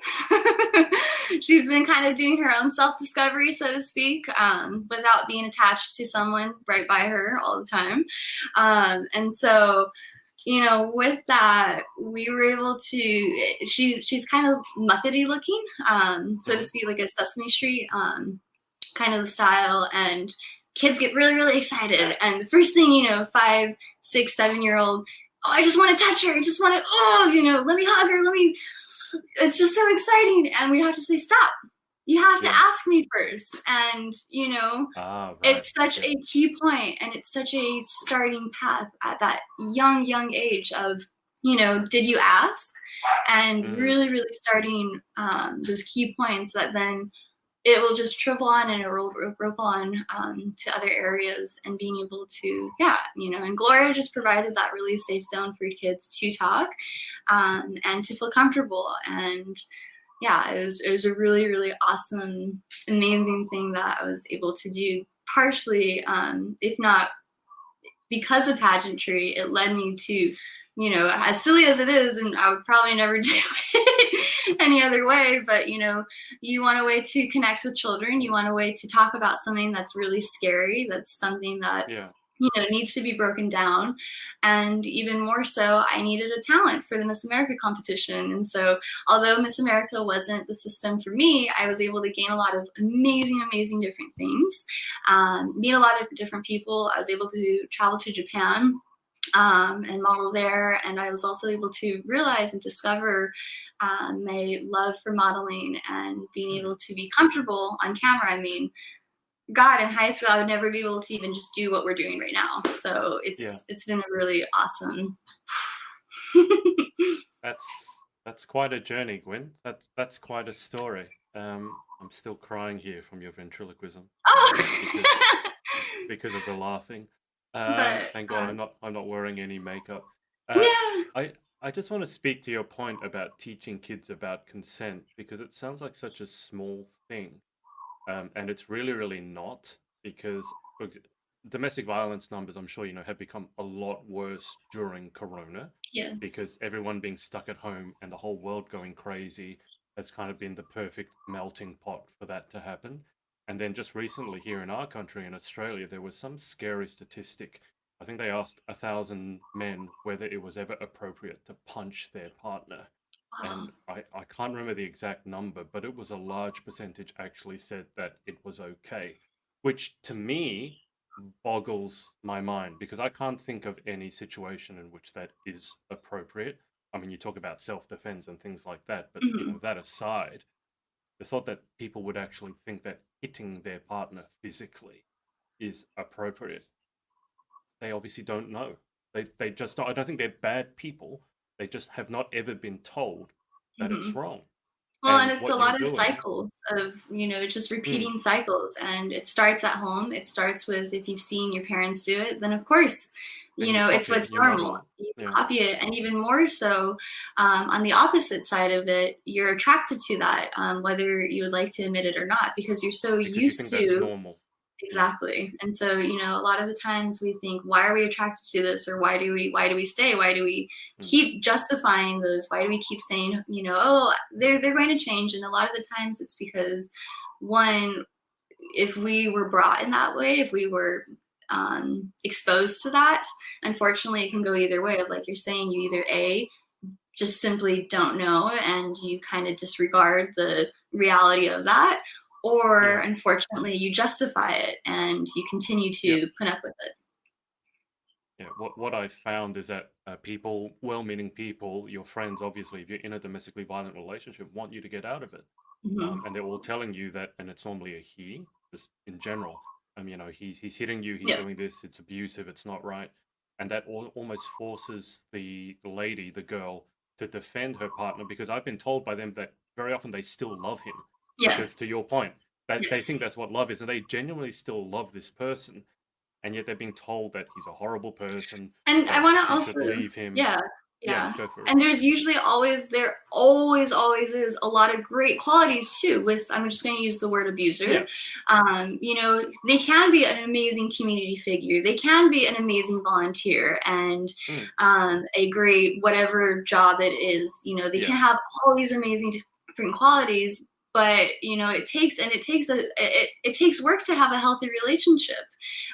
She's been kind of doing her own self-discovery, so to speak, without being attached to someone right by her all the time. And so, with that, we were able to, she's kind of Muppety looking, so to speak, like a Sesame Street kind of style. And kids get really, really excited. And the first thing, 5, 6, 7-year-old, oh, I just want to touch her. I just want to, let me hug her. It's just so exciting. And we have to say, stop. You have to ask me first. And, right. It's such a key point, and it's such a starting path at that young age of, did you ask? And really, really starting those key points that then it will just triple on, and it will ripple on to other areas, and being able to, and Gloria just provided that really safe zone for kids to talk and to feel comfortable. And it was a really, really awesome, amazing thing that I was able to do, partially, if not because of pageantry. It led me to, as silly as it is, and I would probably never do it any other way, but, you want a way to connect with children. You want a way to talk about something that's really scary. That's something that, needs to be broken down. And even more so, I needed a talent for the Miss America competition. And so although Miss America wasn't the system for me, I was able to gain a lot of amazing different things, meet a lot of different people. I was able to travel to Japan and model there. And I was also able to realize and discover my love for modeling and being able to be comfortable on camera. I mean, God, in high school, I would never be able to even just do what we're doing right now. So it's been a really awesome. That's quite a journey, Gwen. That's quite a story. I'm still crying here from your ventriloquism, Oh, because of the laughing. but Thank God I'm not wearing any makeup. Uh, yeah. I I just want to speak to your point about teaching kids about consent because it sounds like such a small thing. And it's really, really not because domestic violence numbers, I'm sure you know, have become a lot worse during Corona Yes. because everyone being stuck at home and the whole world going crazy has kind of been the perfect melting pot for that to happen. And then just recently here in our country, in Australia, there was some scary statistic. I think they asked 1,000 men whether it was ever appropriate to punch their partner. Wow. And I can't remember the exact number, but it was a large percentage actually said that it was okay, which to me boggles my mind because I can't think of any situation in which that is appropriate. I mean, you talk about self-defense and things like that, but you know, Mm-hmm. that aside, the thought that people would actually think that hitting their partner physically is appropriate, they obviously don't know. They just don't, I don't think they're bad people. They just have not ever been told that Mm-hmm. it's wrong. Well, and And it's a what you're lot of doing, cycles of, just mm, repeating cycles. And it starts at home. It starts with if you've seen your parents do it, then of course, and you it's copy it what's and you model normal. it. You Yeah, copy it. And even more so, on the opposite side of it, you're attracted to that, whether you would like to admit it or not, because you're so because you used think that's to. normal. Yeah. Exactly. And so, a lot of the times we think, why are we attracted to this? Or why do we stay? Why do we Mm. keep justifying those? Why do we keep saying, oh, they're going to change? And a lot of the times it's because one, if we were brought in that way, if we were exposed to that, unfortunately it can go either way of like you're saying, you either just simply don't know and you kind of disregard the reality of that, or Yeah. unfortunately you justify it and you continue Yep. to put up with it. Yeah. What I've found is that people, well-meaning people, your friends, obviously, if you're in a domestically violent relationship, want you to get out of it. Mm-hmm. And they're all telling you that, and it's normally a he, just in general. You know, he's hitting you, he's Yeah. doing this, it's abusive, it's not right, and that almost forces the lady, the girl, to defend her partner because I've been told by them that very often they still love him Yeah. because, to your point, that they think Yes. that's what love is, and they genuinely still love this person, and yet they're being told that he's a horrible person, And I that want to she should also, leave him. yeah, Yeah, yeah. go for it. And there's usually there always is a lot of great qualities too. I'm just going to use the word Yeah. abuser. They can be an amazing community figure. They can be an amazing volunteer and Mm, a great whatever job it is. They yeah. can have all these amazing different qualities. But it takes work to have a healthy relationship,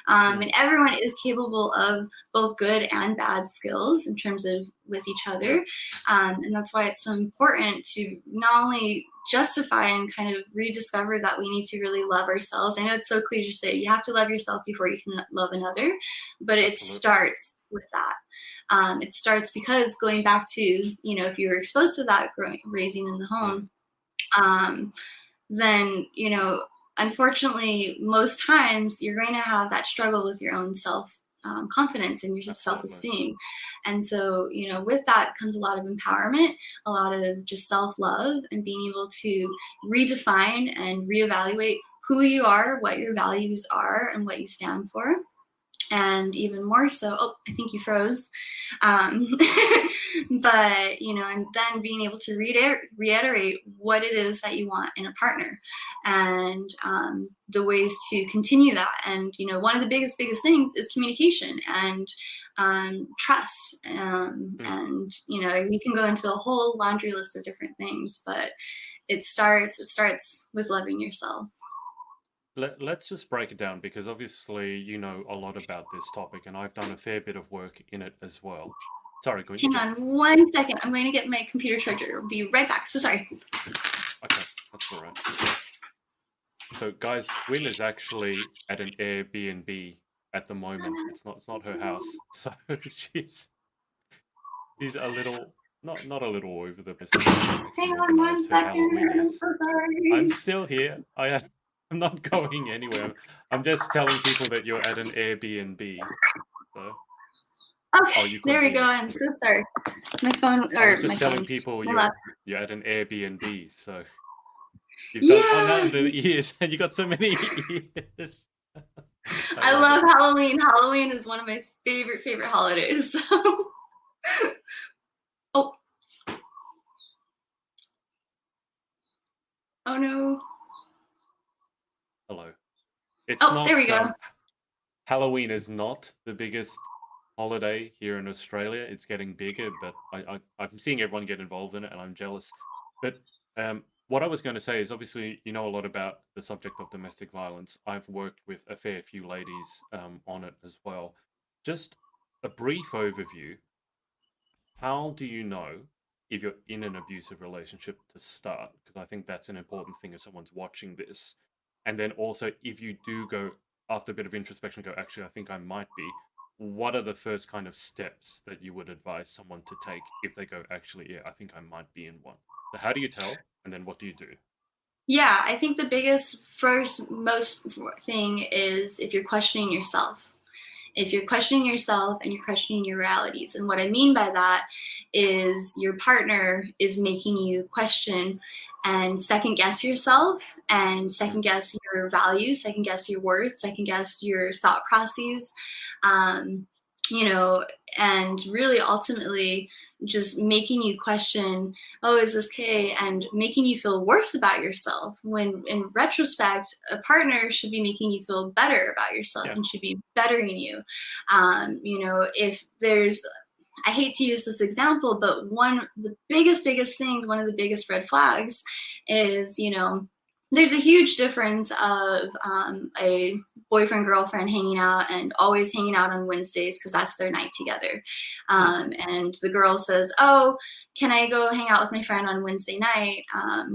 Mm, and everyone is capable of both good and bad skills in terms of with each yeah. other. And that's why it's so important to not only justify and kind of rediscover that we need to really love ourselves. I know it's so cliche to say you have to love yourself before you can love another, but it Absolutely. starts with that. It starts because going back to, if you were exposed to that raising in the Mm, home, then, unfortunately, most times you're going to have that struggle with your own self confidence and your self absolutely. esteem. And so, with that comes a lot of empowerment, a lot of just self love, and being able to redefine and reevaluate who you are, what your values are, and what you stand for. And even more so, oh, I think you froze. Um, but, and then being able to reiterate what it is that you want in a partner and the ways to continue that. And, one of the biggest things is communication and trust. Mm. And, we can go into a whole laundry list of different things, but it starts with loving yourself. Let's just break it down because obviously you know a lot about this topic, and I've done a fair bit of work in it as well. Sorry, Gwen, you Hang go. on 1 second. I'm going to get my computer charger. I'll be right back. So sorry. Okay, that's all right. So, guys, Gwen is actually at an Airbnb at the moment. It's not her house, so she's a little not a little over the person. She hasn't Hang actually on one organized her second. Halloween I'm yet. so sorry. I'm still here. I'm not going anywhere. I'm just telling people that you're at an Airbnb. So, Okay, oh, you there we go. continue. I'm so sorry. My phone, I was or my just telling phone, people my laptop. you're at an Airbnb. So you've got Yeah, the ears, and you got so many ears. I I love love it. Halloween. Halloween is one of my favorite holidays. So, oh, oh no. Hello. It's Oh, there we not go. Halloween is not the biggest holiday here in Australia. It's getting bigger, but I'm seeing everyone get involved in it, and I'm jealous. But what I was going to say is, obviously, you know a lot about the subject of domestic violence. I've worked with a fair few ladies on it as well. Just a brief overview. How do you know if you're in an abusive relationship to start? Because I think that's an important thing if someone's watching this. And then also, if you do go after a bit of introspection, go, actually, I think I might be. What are the first kind of steps that you would advise someone to take if they go, actually, yeah, I think I might be in one? So, how do you tell? And then what do you do? Yeah, I think the biggest, first, most thing is if you're questioning yourself. If you're questioning yourself and you're questioning your realities. And what I mean by that is your partner is making you question and second guess yourself and second Mm, guess your values, second guess your worth, second guess your thought processes. Um, you know, and really ultimately just making you question, oh, is this okay? And making you feel worse about yourself when in retrospect, a partner should be making you feel better about yourself yeah. and should be bettering you. If there's, I hate to use this example, but one of the biggest things, one of the biggest red flags is, there's a huge difference of a boyfriend girlfriend hanging out and always hanging out on Wednesdays because that's their night together. Mm, And the girl says, "Oh, can I go hang out with my friend on Wednesday night? I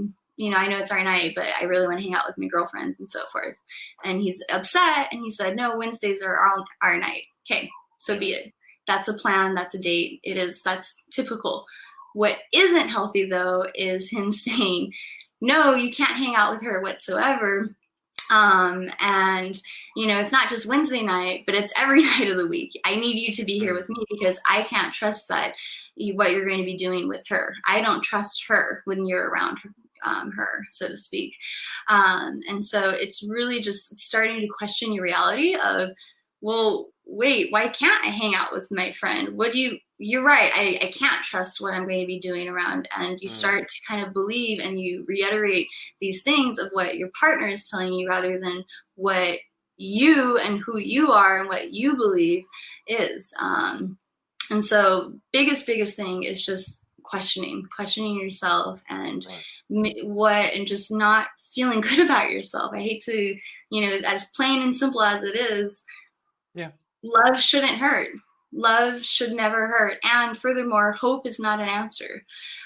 know it's our night, but I really want to hang out with my girlfriends and so forth." And he's upset and he said, "No, Wednesdays are our night." Okay, so yeah. be it. That's a plan. That's a date. That's typical. What isn't healthy though is him saying, "No, you can't hang out with her whatsoever." And it's not just Wednesday night, but it's every night of the week. I need you to be here Mm, with me because I can't trust that what you're going to be doing with her. I don't trust her when you're around her, so to speak. And so it's really just starting to question your reality of, well, wait, why can't I hang out with my friend? You're right. I can't trust what I'm going to be doing around. And you mm, start to kind of believe and you reiterate these things of what your partner is telling you rather than what you and who you are and what you believe is. And so biggest thing is just questioning yourself and right. and just not feeling good about yourself. I hate to, as plain and simple as it is, Yeah. love shouldn't hurt. Love should never hurt. And furthermore, hope is not an answer.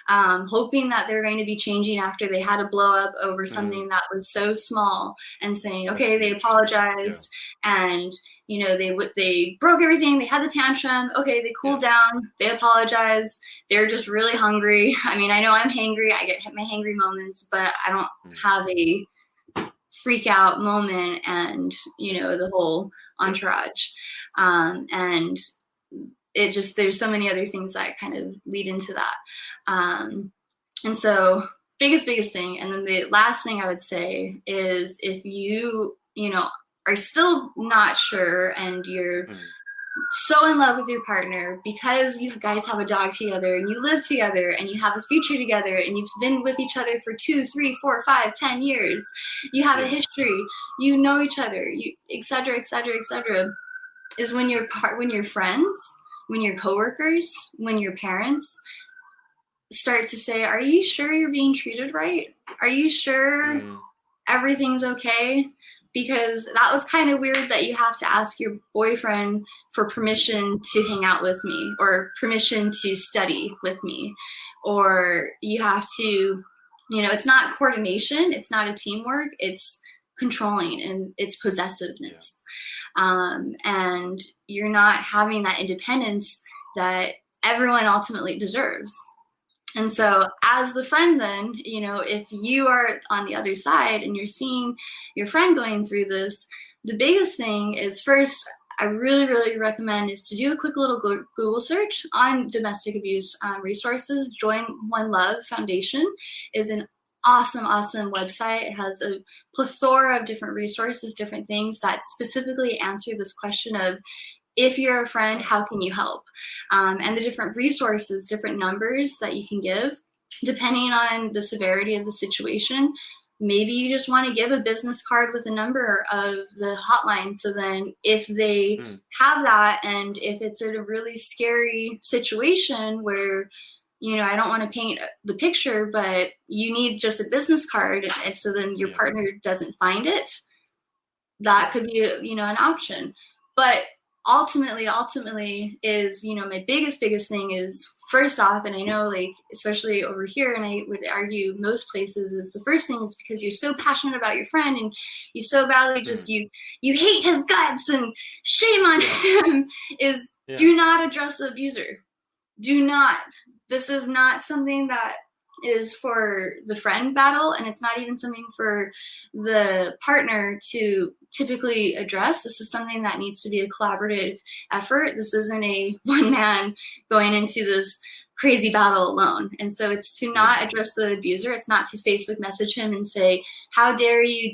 Hoping that they're going to be changing after they had a blow up over Mm, something that was so small and saying, that's okay, they huge. Yeah. apologized and they broke everything. They had the tantrum. Okay, they Yeah. cooled down. They apologized. They're just really hungry. I mean, I know I'm hangry. I get my hangry moments, but I don't Mm, have a freak out moment and the whole yeah. entourage. And it just, there's so many other things that kind of lead into that. And so biggest thing. And then the last thing I would say is if you are still not sure and you're Mm, so in love with your partner because you guys have a dog together and you live together and you have a future together and you've been with each other for 2, 3, 4, 5, 10 years. You have a yeah. history. You know each other. You etc. etc. etc. Is when your friends, when your coworkers, when your parents start to say, "Are you sure you're being treated right? Are you sure Mm, everything's okay?" Because that was kind of weird that you have to ask your boyfriend for permission to hang out with me or permission to study with me. Or you have to, it's not coordination, it's not a teamwork, it's controlling and it's yeah. possessiveness. and you're not having that independence that everyone ultimately deserves. And so as the friend, then, if you are on the other side and you're seeing your friend going through this, the biggest thing is, first, I really, really recommend is to do a quick little Google search on domestic abuse resources. Join One Love Foundation is an awesome, awesome website. It has a plethora of different resources, different things that specifically answer this question of, if you're a friend, how can you help? And the different resources, different numbers that you can give, depending on the severity of the situation. Maybe you just want to give a business card with a number of the hotline. So then if they have that, and if it's in a really scary situation where, I don't want to paint the picture, but you need just a business card, so then your partner doesn't find it, that could be, an option. But ultimately is, my biggest thing is, first off, and I know, like, especially over here, and I would argue most places, is the first thing is because you're so passionate about your friend and you so badly just you hate his guts and shame on him, is do not address the abuser. Do not. This is not something that is for the friend battle, and it's not even something for the partner to typically address. This is something that needs to be a collaborative effort. This isn't a one man going into this crazy battle alone. And so it's to not address the abuser. It's not to Facebook message him and say, how dare you,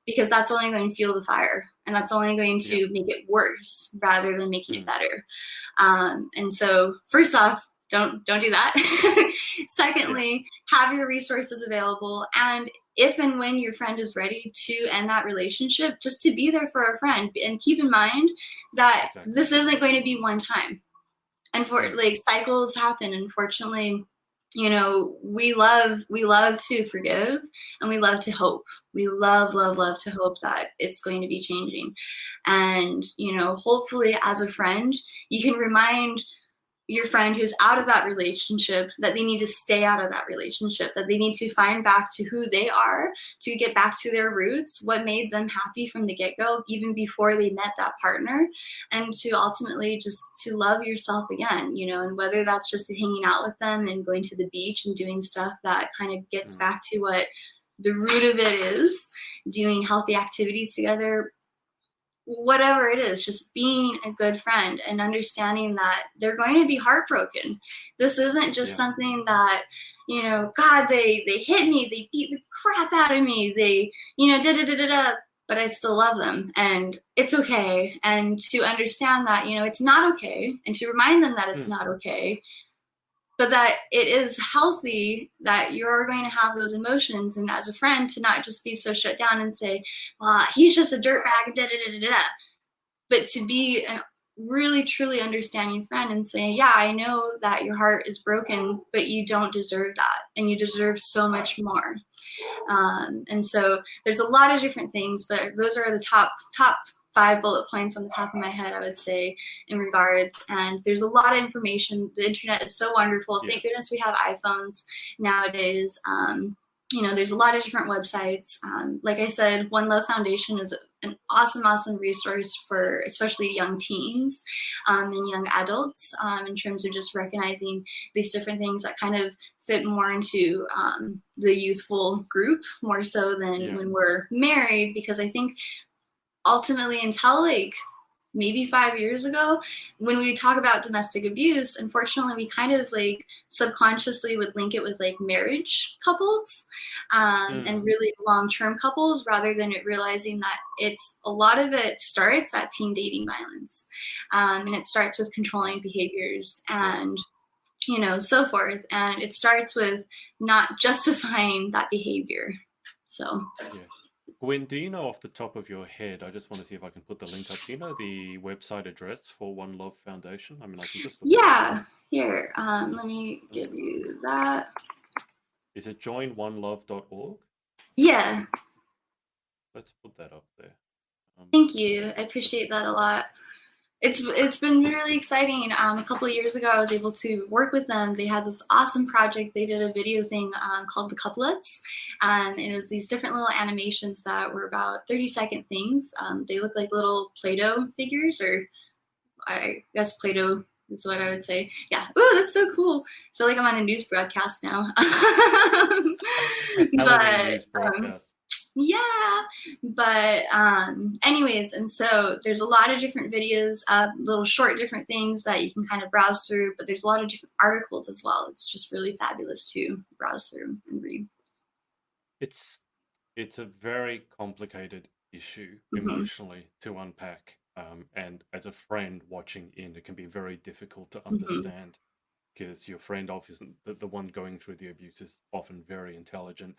because that's only going to fuel the fire, and that's only going to make it worse rather than making it better. And so first off, don't do that. Secondly, have your resources available, and if and when your friend is ready to end that relationship, just to be there for a friend. And keep in mind that this isn't going to be one time. And for cycles happen. Unfortunately, we love to forgive, and we love to hope. We love to hope that it's going to be changing. And, hopefully as a friend, you can remind your friend who's out of that relationship that they need to stay out of that relationship, that they need to find back to who they are, to get back to their roots, what made them happy from the get-go, even before they met that partner, and to ultimately just to love yourself again, and whether that's just hanging out with them and going to the beach and doing stuff that kind of gets back to what the root of it is, doing healthy activities together, whatever it is, just being a good friend and understanding that they're going to be heartbroken. This isn't just something that, God, they hit me, they beat the crap out of me, they, but I still love them, and it's okay. And to understand that, it's not okay, and to remind them that it's not okay, but that it is healthy, that you're going to have those emotions, and as a friend, to not just be so shut down and say, well, he's just a dirtbag, but to be a really, truly understanding friend and say, yeah, I know that your heart is broken, but you don't deserve that, and you deserve so much more. And so there's a lot of different things, but those are the top 5 bullet points on the top of my head, I would say, in regards. And there's a lot of information. The internet is so wonderful. Thank goodness we have iPhones nowadays. There's a lot of different websites. Like I said, One Love Foundation is an awesome resource for especially young teens and young adults, in terms of just recognizing these different things that kind of fit more into the youthful group, more so than when we're married, because I think ultimately, until maybe 5 years ago, when we talk about domestic abuse, unfortunately, we kind of subconsciously would link it with marriage couples and really long-term couples, rather than realizing that it's a lot of it starts at teen dating violence, and it starts with controlling behaviors and so forth, and it starts with not justifying that behavior. So. Yeah. Gwen, do you know off the top of your head, I just want to see if I can put the link up, do you know the website address for One Love Foundation? I mean, I can just look here, let me give you that. Is it joinonelove.org? Yeah. Let's put that up there. Thank you. I appreciate that a lot. It's been really exciting. A couple of years ago, I was able to work with them. They had this awesome project. They did a video thing called The Couplets. And it was these different little animations that were about 30-second things. They look like little Play-Doh figures, or I guess Play-Doh is what I would say. Yeah. Ooh, that's so cool. I feel like I'm on a news broadcast now. Halloween but news broadcast. yeah, but anyways, and so there's a lot of different videos, little short different things that you can kind of browse through, but there's a lot of different articles as well. It's just really fabulous to browse through and read. It's a very complicated issue Mm-hmm. emotionally to unpack. And as a friend watching in, it can be very difficult to Mm-hmm. understand because your friend obviously the one going through the abuse is often very intelligent.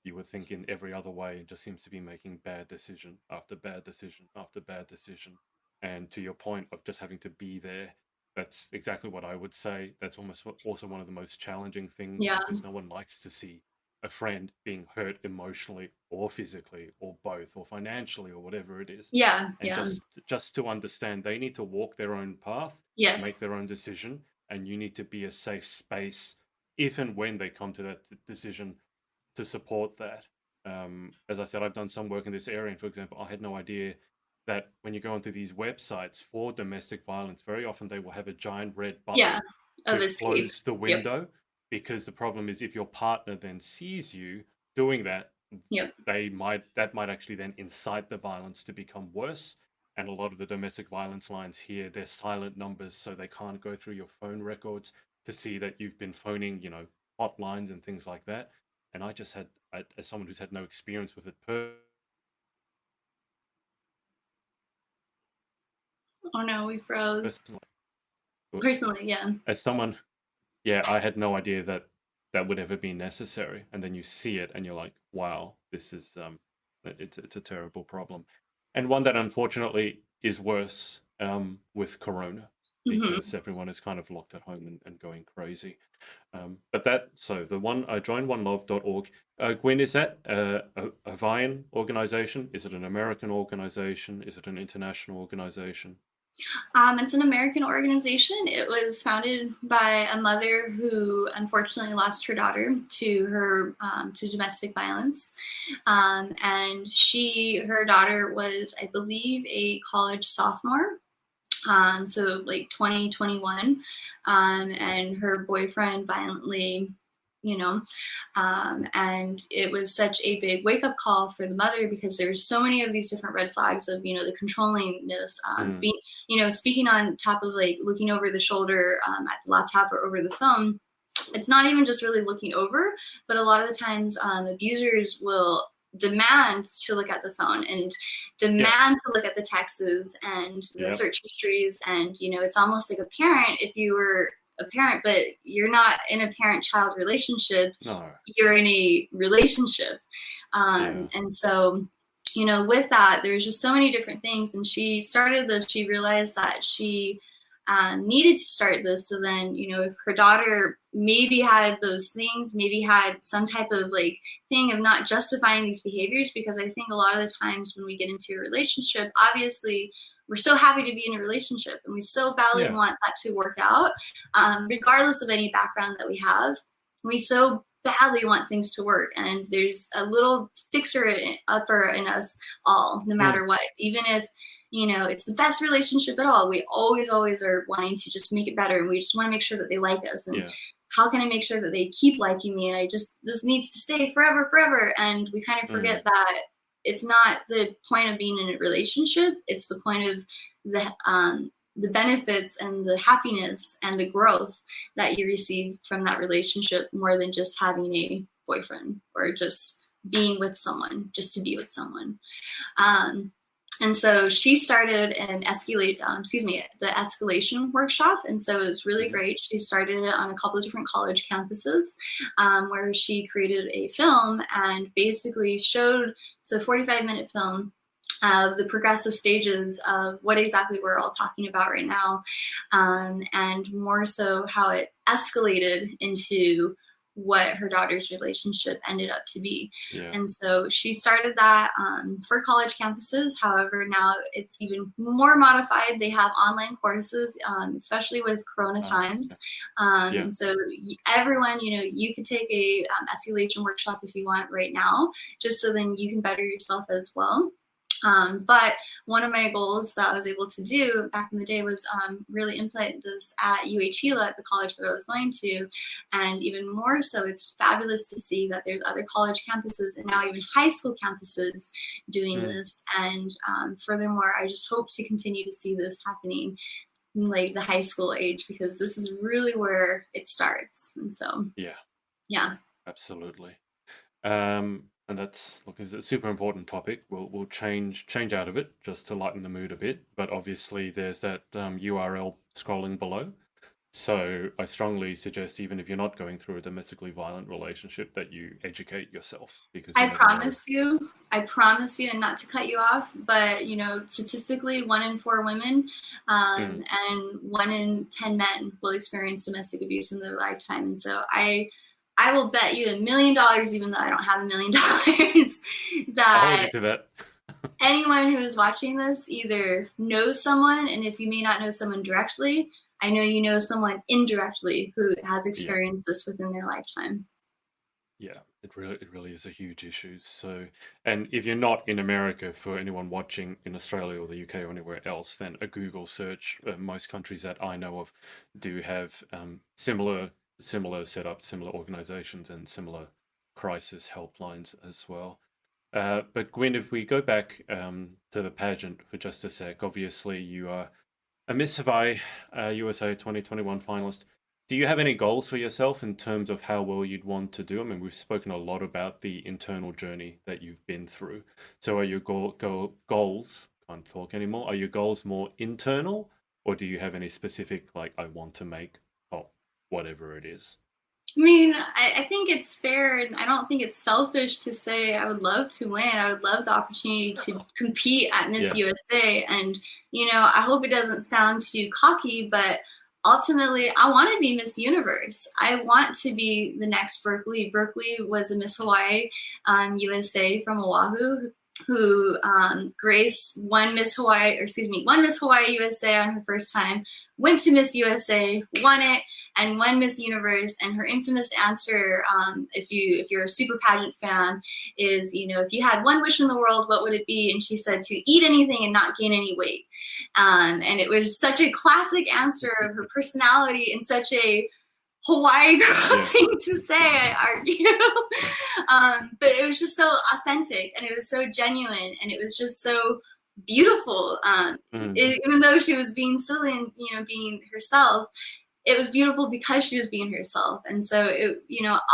You would think in every other way and just seems to be making bad decision after bad decision after bad decision. And to your point of just having to be there, that's exactly what I would say. That's almost also one of the most challenging things Yeah, because no one likes to see a friend being hurt emotionally or physically or both or financially or whatever it is. yeah, And yeah. just to understand they need to walk their own path, make Yes, their own decision, and you need to be a safe space if and when they come to that decision to support that. As I said, I've done some work in this area, and for example, I had no idea that when you go onto these websites for domestic violence, very often they will have a giant red yeah, button of to escape. close the Yep, window, because the problem is if your partner then sees you doing that, yep. that might actually then incite the violence to become worse. And a lot of the domestic violence lines here, they're silent numbers, so they can't go through your phone records to see that you've been phoning, hotlines and things like that. And I just had, as someone who's had no experience with it Oh no, we froze. personally, Personally, yeah. as someone, yeah, I had no idea that that would ever be necessary. And then you see it and you're like, wow, this is it's a terrible problem. And one that unfortunately is worse with Corona Mm-hmm. because everyone is kind of locked at home and going crazy. But that, so the one, joinonelove.org. Gwen, is that a Hawaiian organization? Is it an American organization? Is it an international organization? It's an American organization. It was founded by a mother who unfortunately lost her daughter to domestic violence, and her daughter was, I believe, a college sophomore. So like 2021, and her boyfriend violently, you know, and it was such a big wake up call for the mother because there's so many of these different red flags of, the controllingness, Mm, being, speaking on top of like looking over the shoulder at the laptop or over the phone. It's not even just really looking over, but a lot of the times abusers will demand to look at the phone and yeah, demand to look at the texts and the yeah, search histories. And it's almost like a parent, if you were a parent but you're not in a parent-child relationship, no, you're in a relationship. yeah, And so with that, there's just so many different things. And she realized that she needed to start this. So then, if her daughter maybe had those things, maybe had some type of like thing of not justifying these behaviors, because I think a lot of the times when we get into a relationship, obviously we're so happy to be in a relationship and we so badly yeah, want that to work out, regardless of any background that we have. We so badly want things to work, and there's a little fixer upper in us all, no mm, matter what. Even if it's the best relationship at all, we always are wanting to just make it better, and we just want to make sure that they like us, and yeah, how can I make sure that they keep liking me, and this needs to stay forever. And we kind of mm, forget that it's not the point of being in a relationship, it's the point of the benefits and the happiness and the growth that you receive from that relationship, more than just having a boyfriend or just being with someone just to be with someone. um, and so she started the escalation workshop. And so it was really mhm, great. She started it on a couple of different college campuses, where she created a film and basically showed, it's a 45-minute film of the progressive stages of what exactly we're all talking about right now, and more so how it escalated into what her daughter's relationship ended up to be. Yeah. And so she started that for college campuses. However, now it's even more modified. They have online courses, especially with Corona times. Yeah. And so everyone, you could take a escalation workshop if you want right now, just so then you can better yourself as well. But one of my goals that I was able to do back in the day was really implement this at UH at the college that I was going to. And even more so, it's fabulous to see that there's other college campuses and now even high school campuses doing this. And furthermore, I just hope to continue to see this happening in like the high school age, because this is really where it starts. And so, yeah, Absolutely. And that's, look, it's a super important topic. We'll change out of it just to lighten the mood a bit. But obviously, there's that URL scrolling below. So I strongly suggest, even if you're not going through a domestically violent relationship, that you educate yourself, because I promise you, and not to cut you off, but statistically, 1 in 4 women and 1 in 10 men will experience domestic abuse in their lifetime. And so I will bet you $1 million, even though I don't have $1 million, that anyone who is watching this either knows someone, and if you may not know someone directly, I know you know someone indirectly who has experienced this within their lifetime. Yeah, it really is a huge issue. So, and if you're not in America, for anyone watching in Australia or the UK or anywhere else, then a Google search, most countries that I know of do have similar setups, similar organizations, and similar crisis helplines as well. But Gwen, if we go back to the pageant for just a sec, obviously you are a Miss Hawaii USA 2021 finalist. Do you have any goals for yourself in terms of how well you'd want to do? I mean, we've spoken a lot about the internal journey that you've been through. So are your goals, can't talk anymore, are your goals more internal, or do you have any specific, like, I want to make, whatever it is? I mean, I think it's fair, and I don't think it's selfish to say I would love to win. I would love the opportunity to compete at Miss USA. And, I hope it doesn't sound too cocky, but ultimately, I want to be Miss Universe. I want to be the next Berkeley. Berkeley was a Miss Hawaii USA from Oahu, who graced one Miss Hawaii USA on her first time, went to Miss USA, won it, and won Miss Universe. And her infamous answer, if you're a super pageant fan, is, if you had one wish in the world, what would it be? And she said to eat anything and not gain any weight. And it was such a classic answer of her personality and such a Hawaii girl thing to say, but it was just so authentic, and it was so genuine, and it was just so beautiful. Even though she was being silly and being herself, it was beautiful because she was being herself. And so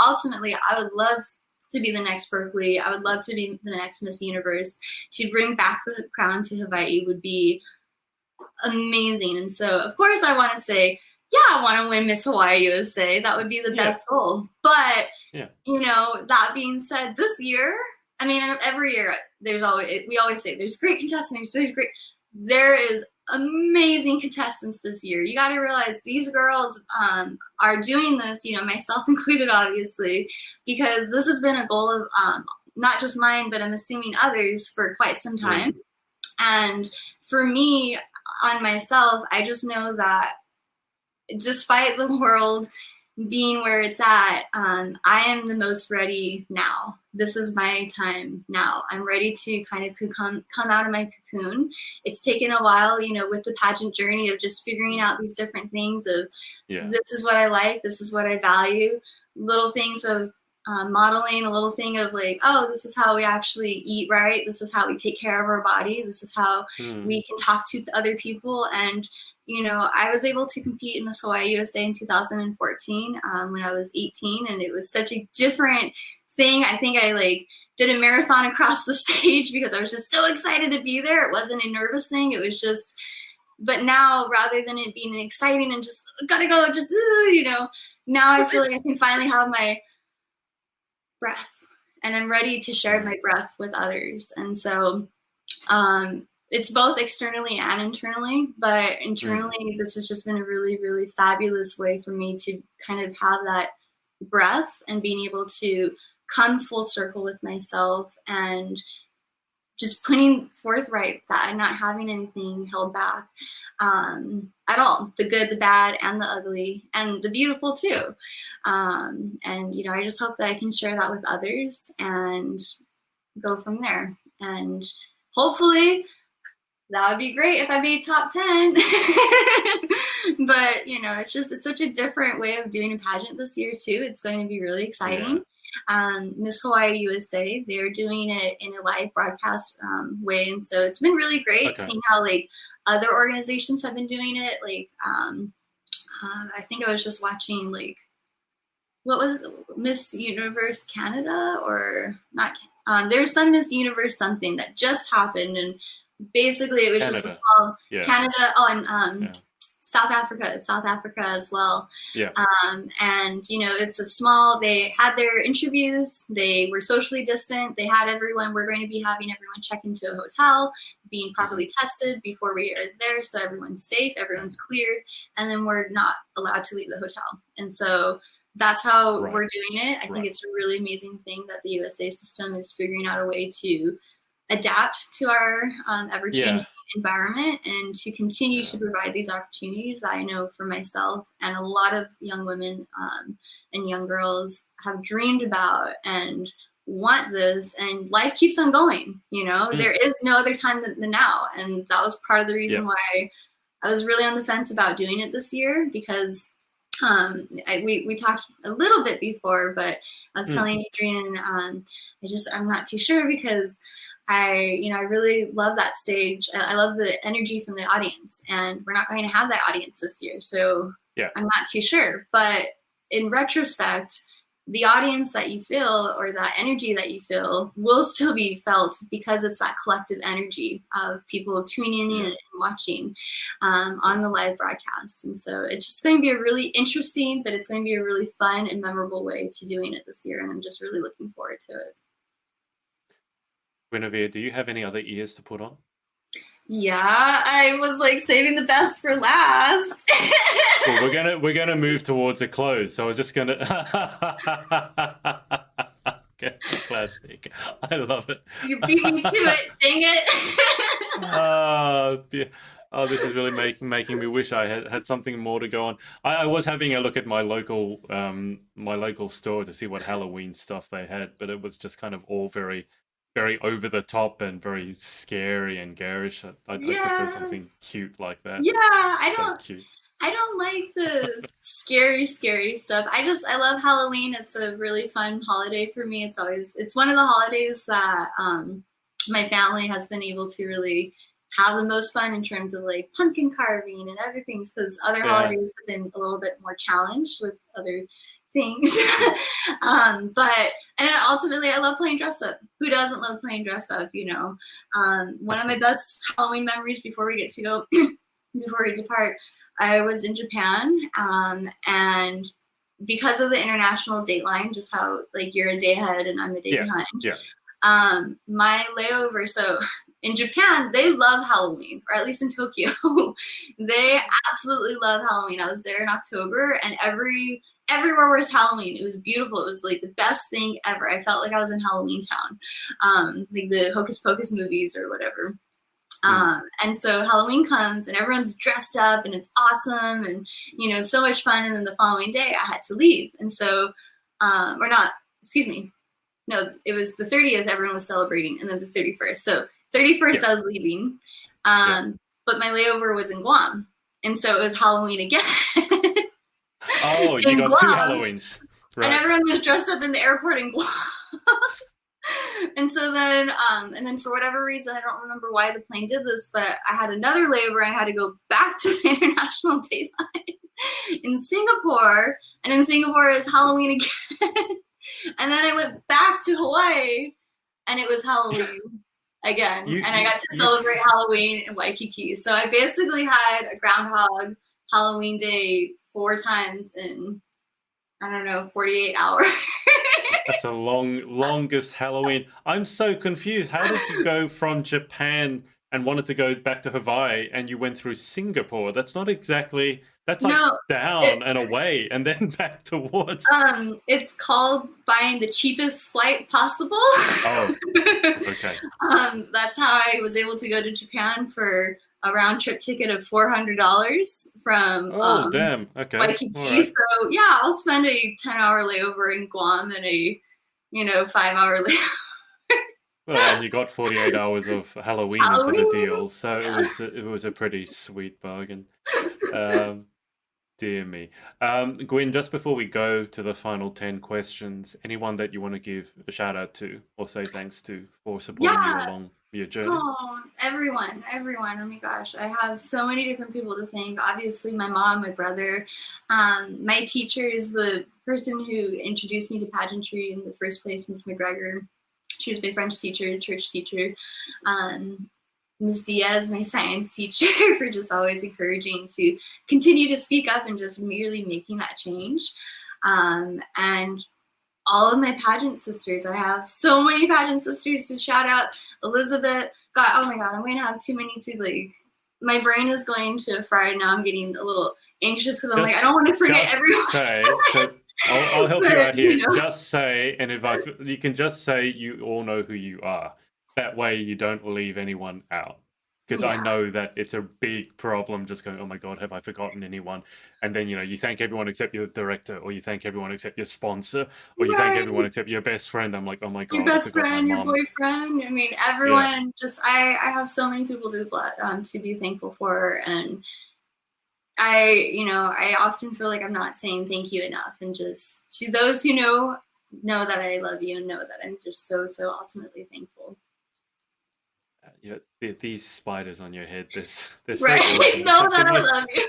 ultimately, I would love to be the next Berkeley. I would love to be the next Miss Universe. To bring back the crown to Hawaii would be amazing. And so, of course, I want to say, I want to win Miss Hawaii USA. That would be the best goal. But, that being said, this year, I mean, every year, we always say there's great contestants. There is amazing contestants this year. You got to realize these girls are doing this, myself included, obviously, because this has been a goal of not just mine, but I'm assuming others for quite some time. And for me, on myself, I just know that despite the world being where it's at, I am the most ready now. This is my time now. I'm ready to kind of come out of my cocoon. It's taken a while, with the pageant journey of just figuring out these different things of this is what I like, this is what I value, little things of modeling, a little thing of like, oh, this is how we actually eat right. This is how we take care of our body. This is how we can talk to other people. And I was able to compete in Miss Hawaii USA in 2014 when I was 18, and it was such a different thing. I think I did a marathon across the stage because I was just so excited to be there. It wasn't a nervous thing. It was just, but now rather than it being exciting and just gotta go, just now I feel like I can finally have my breath, and I'm ready to share my breath with others. And so, it's both externally and internally, but internally, this has just been a really, really fabulous way for me to kind of have that breath and being able to come full circle with myself and just putting forthright that and not having anything held back at all, the good, the bad, and the ugly, and the beautiful too. And, I just hope that I can share that with others and go from there. And hopefully that would be great if I made top 10. But, it's such a different way of doing a pageant this year too. It's going to be really exciting. Miss Hawaii USA, they're doing it in a live broadcast way, and so it's been really great seeing how like other organizations have been doing it. Like I think I was just watching like what was it, Miss Universe Canada or not? There's some Miss Universe something that just happened, and basically it was Canada. Just a small Canada. Oh, and South Africa as well. Yeah. And it's a small. They had their interviews. They were socially distant. They had everyone. We're going to be having everyone check into a hotel, being properly tested before we are there, so everyone's safe, everyone's cleared, and then we're not allowed to leave the hotel. And so that's how we're doing it. I think it's a really amazing thing that the USA system is figuring out a way to adapt to our ever-changing environment and to continue to provide these opportunities that I know for myself and a lot of young women and young girls have dreamed about and want this, and life keeps on going. There is no other time than now, and that was part of the reason why I was really on the fence about doing it this year, because we talked a little bit before, but I was telling Adrian, I'm not too sure, because I really love that stage. I love the energy from the audience, and we're not going to have that audience this year. So I'm not too sure, but in retrospect, the audience that you feel or that energy that you feel will still be felt, because it's that collective energy of people tuning in and watching on the live broadcast. And so it's just going to be a really interesting, but it's going to be a really fun and memorable way to doing it this year. And I'm just really looking forward to it. Guinevere, do you have any other ears to put on? Yeah, I was like saving the best for last. Well, we're gonna move towards a close, so we're just gonna. Okay, classic. I love it. You beat me to it, dang it. Oh, this is really making me wish I had something more to go on. I was having a look at my local store to see what Halloween stuff they had, but it was just kind of all very over the top and very scary and garish. I prefer something cute like that. Yeah, I don't like the scary stuff. I love Halloween. It's a really fun holiday for me. It's one of the holidays that my family has been able to really have the most fun in terms of like pumpkin carving and other things, because other holidays have been a little bit more challenged with other things. And ultimately I love playing dress up. Who doesn't love playing dress up? One of my best Halloween memories before we depart, I was in Japan, and because of the international date line, just how like you're a day ahead and I'm a day behind, my layover, so in Japan, they love Halloween, or at least in Tokyo, they absolutely love Halloween. I was there in October, and everywhere was Halloween. It was beautiful. It was like the best thing ever. I felt like I was in Halloween Town, like the Hocus Pocus movies or whatever. And so Halloween comes and everyone's dressed up and it's awesome and, so much fun. And then the following day I had to leave. And so, no, it was the 30th everyone was celebrating, and then the 31st. So 31st I was leaving, but my layover was in Guam. And so it was Halloween again. Oh, you got Guam, 2 Halloweens. Right. And everyone was dressed up in the airport in Guam. And so then, for whatever reason, I don't remember why the plane did this, but I had another layover and I had to go back to the international date line in Singapore. And in Singapore, it was Halloween again. And then I went back to Hawaii and it was Halloween again. And I got to celebrate Halloween in Waikiki. So I basically had a Groundhog Halloween Day 4 times in, 48 hours. That's the longest Halloween. I'm so confused. How did you go from Japan and wanted to go back to Hawaii, and you went through Singapore. That's not exactly. That's like No, it, down and away, and then back towards. it's called buying the cheapest flight possible. Oh, okay. That's how I was able to go to Japan for a round trip ticket of $400 from Oh, damn. Okay. All Waikiki. right. So yeah, I'll spend a 10-hour layover in Guam and a 5-hour layover. Well, and you got 48 hours of Halloween into the deal, so Yeah. it was a pretty sweet bargain. Dear me. Gwen, just before we go to the final 10 questions, anyone that you want to give a shout out to or say thanks to for supporting you Yeah. along your journey? Oh, everyone. Oh my gosh. I have so many different people to thank. Obviously, my mom, my brother, my teacher is the person who introduced me to pageantry in the first place, Miss McGregor. She was my French teacher, church teacher. Ms. Diaz, my science teacher, for just always encouraging to continue to speak up and just merely making that change. And all of my pageant sisters. I have so many pageant sisters to shout out. Elizabeth, God, oh my God, I'm going to have too many to like. My brain is going to fry now. I'm getting a little anxious because I'm like, I don't want to forget everyone. So I'll help you out here. You know. Just say, and you can just say you all know who you are. That way you don't leave anyone out. Because I know that it's a big problem just going, oh my God, have I forgotten anyone? And then, you thank everyone except your director, or you thank everyone except your sponsor, or you thank everyone except your best friend. I'm like, oh my God, your best friend, your boyfriend. I mean, everyone. Just I have so many people to be thankful for, and I often feel like I'm not saying thank you enough, and just to those who know that I love you and know that I'm just so ultimately thankful. These spiders on your head, there's right. So awesome. Know that I love you.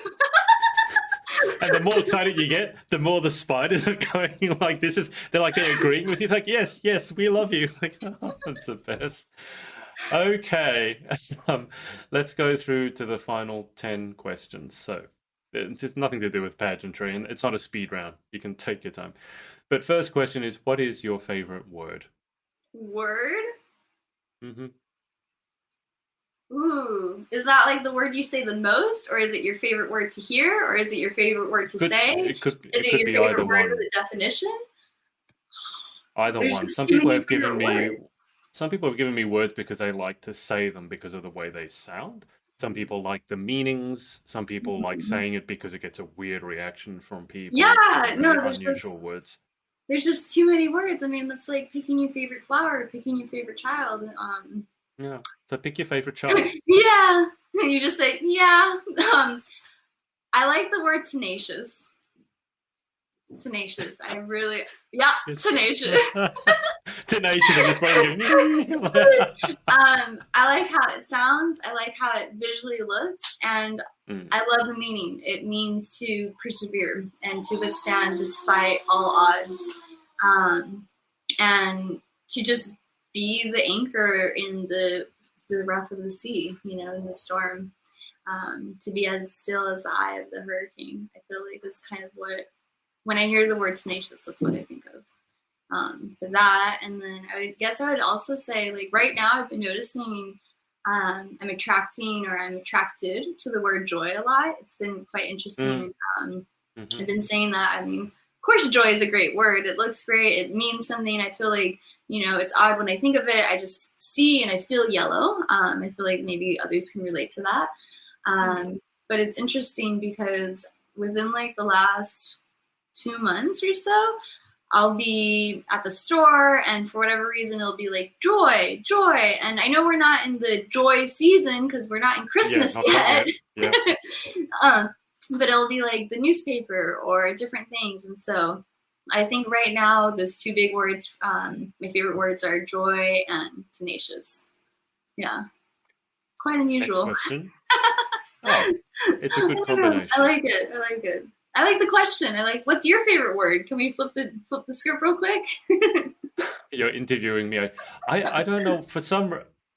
And the more excited you get, the more the spiders are going like this is. They're agreeing with you. It's like, yes, we love you. Like, oh, that's the best. Okay, let's go through to the final 10 questions. So it's nothing to do with pageantry, and it's not a speed round. You can take your time. But first question is, what is your favorite word? Word? Mm-hmm. Ooh, is that like the word you say the most, or is it your favorite word to hear, or is it your favorite word to say? It could your be favorite either word one. With a definition? Either one. Some people have given me words because they like to say them because of the way they sound. Some people like the meanings. Some people like saying it because it gets a weird reaction from people. Yeah, no, there's unusual words. There's just too many words. I mean, that's like picking your favorite flower, picking your favorite child. Yeah. So pick your favorite child. Yeah. You just say, yeah. I like the word tenacious. Tenacious. I really, tenacious. Tenacious is what I'm giving. I like how it sounds. I like how it visually looks, and I love the meaning. It means to persevere and to withstand despite all odds, and to just be the anchor in the rough of the sea, in the storm. To be as still as the eye of the hurricane. I feel like that's kind of what, when I hear the word tenacious, that's what I think of. For that, and then I would also say, like, right now I've been noticing I'm attracted to the word joy a lot. It's been quite interesting. I've been saying that. I mean, of course, joy is a great word. It looks great. It means something. I feel like, it's odd when I think of it. I just see and I feel yellow. I feel like maybe others can relate to that. But it's interesting because within like the last 2 months or so, I'll be at the store, and for whatever reason, it'll be like joy. And I know we're not in the joy season because we're not in Christmas yet. Yeah. But it'll be like the newspaper or different things. And so I think right now, those two big words, my favorite words are joy and tenacious. Yeah. Quite unusual. Next question. Oh, it's a good combination. I like it. I like the question. What's your favorite word? Can we flip the script real quick? You're interviewing me. I don't know.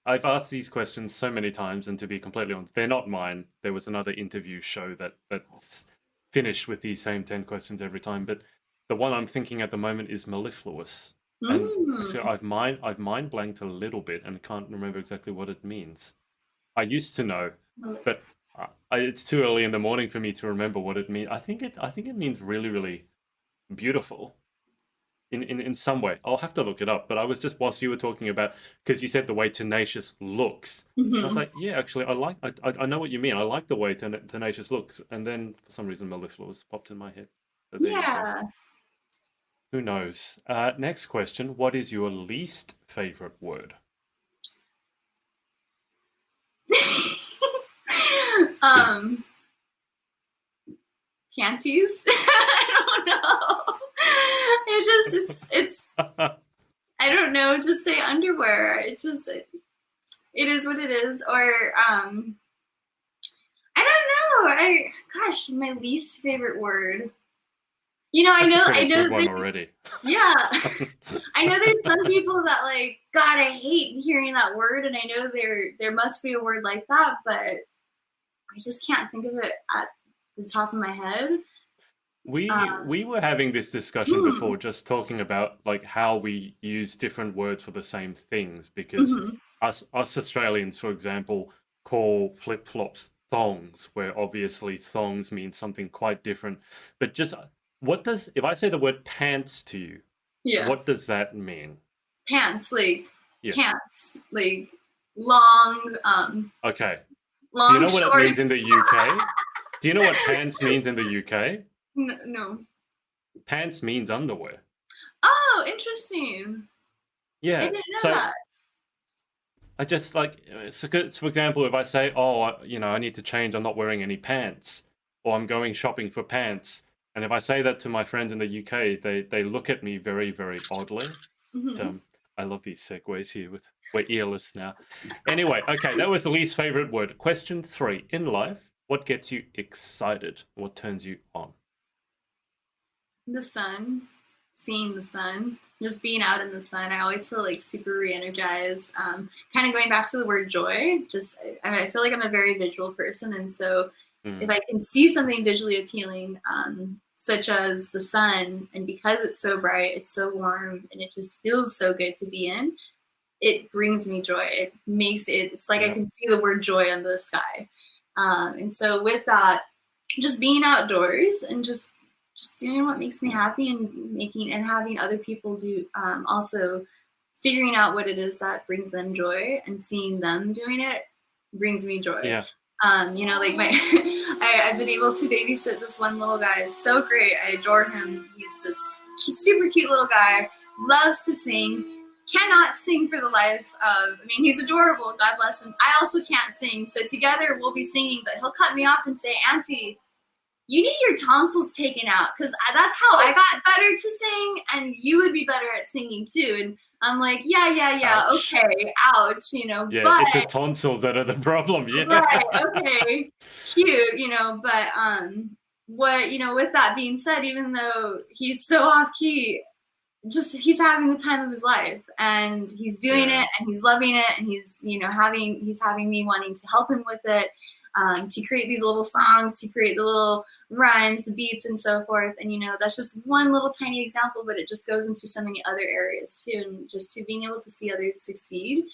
I've asked these questions so many times, and to be completely honest, they're not mine. There was another interview show that's finished with these same 10 questions every time. But the one I'm thinking at the moment is mellifluous. And actually, I've mind blanked a little bit and can't remember exactly what it means. I used to know, but Malaise. it's too early in the morning for me to remember what it means. I think it means really, really beautiful in some way. I'll have to look it up. But I was just whilst you were talking about because you said the way tenacious looks. I was Hmm. like, yeah, actually, I know what you mean. I like the way tenacious looks. And then for some reason, mellifluous popped in my head. So there you go. Yeah. Who knows? Next question. What is your least favorite word? um, Panties. I don't know. It's I don't know. Just say underwear. It's just it is what it is. Or I don't know. Gosh, my least favorite word. That's a I pretty know good one there's already. yeah. I know there's some people that like, God, I hate hearing that word, and I know there must be a word like that, but I just can't think of it at the top of my head. We were having this discussion Hmm, before, just talking about like how we use different words for the same things, because hmm, us Australians, for example, call flip-flops thongs, where obviously thongs mean something quite different. But just what does if I say the word pants to you, yeah, what does that mean? pants Yeah. pants like long Okay. Do you long know what it means shorts. in the UK? Do you know what pants means in the UK? No. Pants means underwear. Oh, interesting. I Yeah. didn't know So that. I just like, for example, if I say, oh, I need to change, I'm not wearing any pants, or I'm going shopping for pants, and if I say that to my friends in the UK, they look at me very, very oddly. Hmm. I love these segues here we're earless now. Anyway, okay, that was the least favorite word. Question three. In life, what gets you excited? What turns you on? The sun, seeing the sun, just being out in the sun, I always feel like super re-energized. Kind of going back to the word joy, I feel like I'm a very visual person, and so if Mm, I can see something visually appealing, such as the sun, and because it's so bright, it's so warm, and it just feels so good to be in, it brings me joy. It makes it, it's like I yeah, can see the word joy under the sky. And so with that, just being outdoors and just doing what makes me happy and making and having other people do also figuring out what it is that brings them joy and seeing them doing it brings me joy. yeah. Like I've been able to babysit this one little guy. It's so great. I adore him. He's this super cute little guy. Loves to sing. Cannot sing for the life of. I mean, he's adorable. God bless him. I also can't sing. So together we'll be singing, but he'll cut me off and say, "Auntie, you need your tonsils taken out because that's how I got better to sing, and you would be better at singing too." And I'm like, yeah, Ouch. okay, ouch, Yeah, but it's the tonsils that are the problem. right, Yeah. okay, cute, but what with that being said, even though he's so off key, just he's having the time of his life, and he's doing Yeah. it, and he's loving it, and he's having me wanting to help him with it, to create these little songs, to create the little rhymes, the beats, and so forth. And that's just one little tiny example, but it just goes into so many other areas too, and just to being able to see others succeed,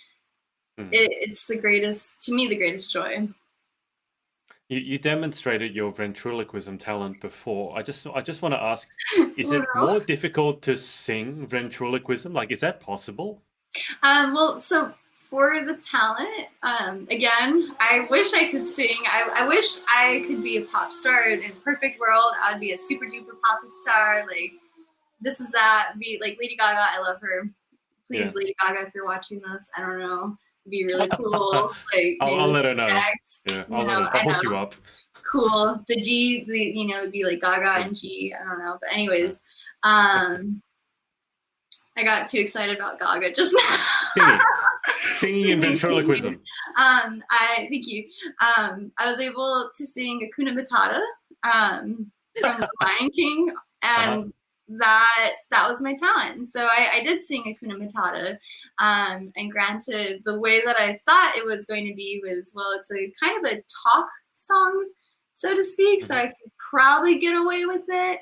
Mm. it's the greatest, to me, the greatest joy. You demonstrated your ventriloquism talent before. I just want to ask, is Oh, it no. more difficult to sing ventriloquism? Like, is that possible? Well, so for the talent, again, I wish I could sing. I wish I could be a pop star. In a perfect world, I would be a super duper pop star. Like, this is that. Be like Lady Gaga. I love her. Yeah. Please, Lady Gaga, if you're watching this, I don't know. It'd be really cool. Like, I'll maybe let her know. connect. Yeah, I'll let her. I'll I hook you know. up. Cool. The G, it'd be like Gaga Yeah, and G. I don't know. But yeah. anyways, um, I got too excited about Gaga just now. Singing, singing and Singing. ventriloquism. I thank you. I was able to sing Hakuna Matata from The Lion King, Uh-huh. and that was my talent. And so I did sing Hakuna Matata. And granted, the way that I thought it was going to be was, well, it's a kind of a talk song, so to speak. So Hmm. I could probably get away with it.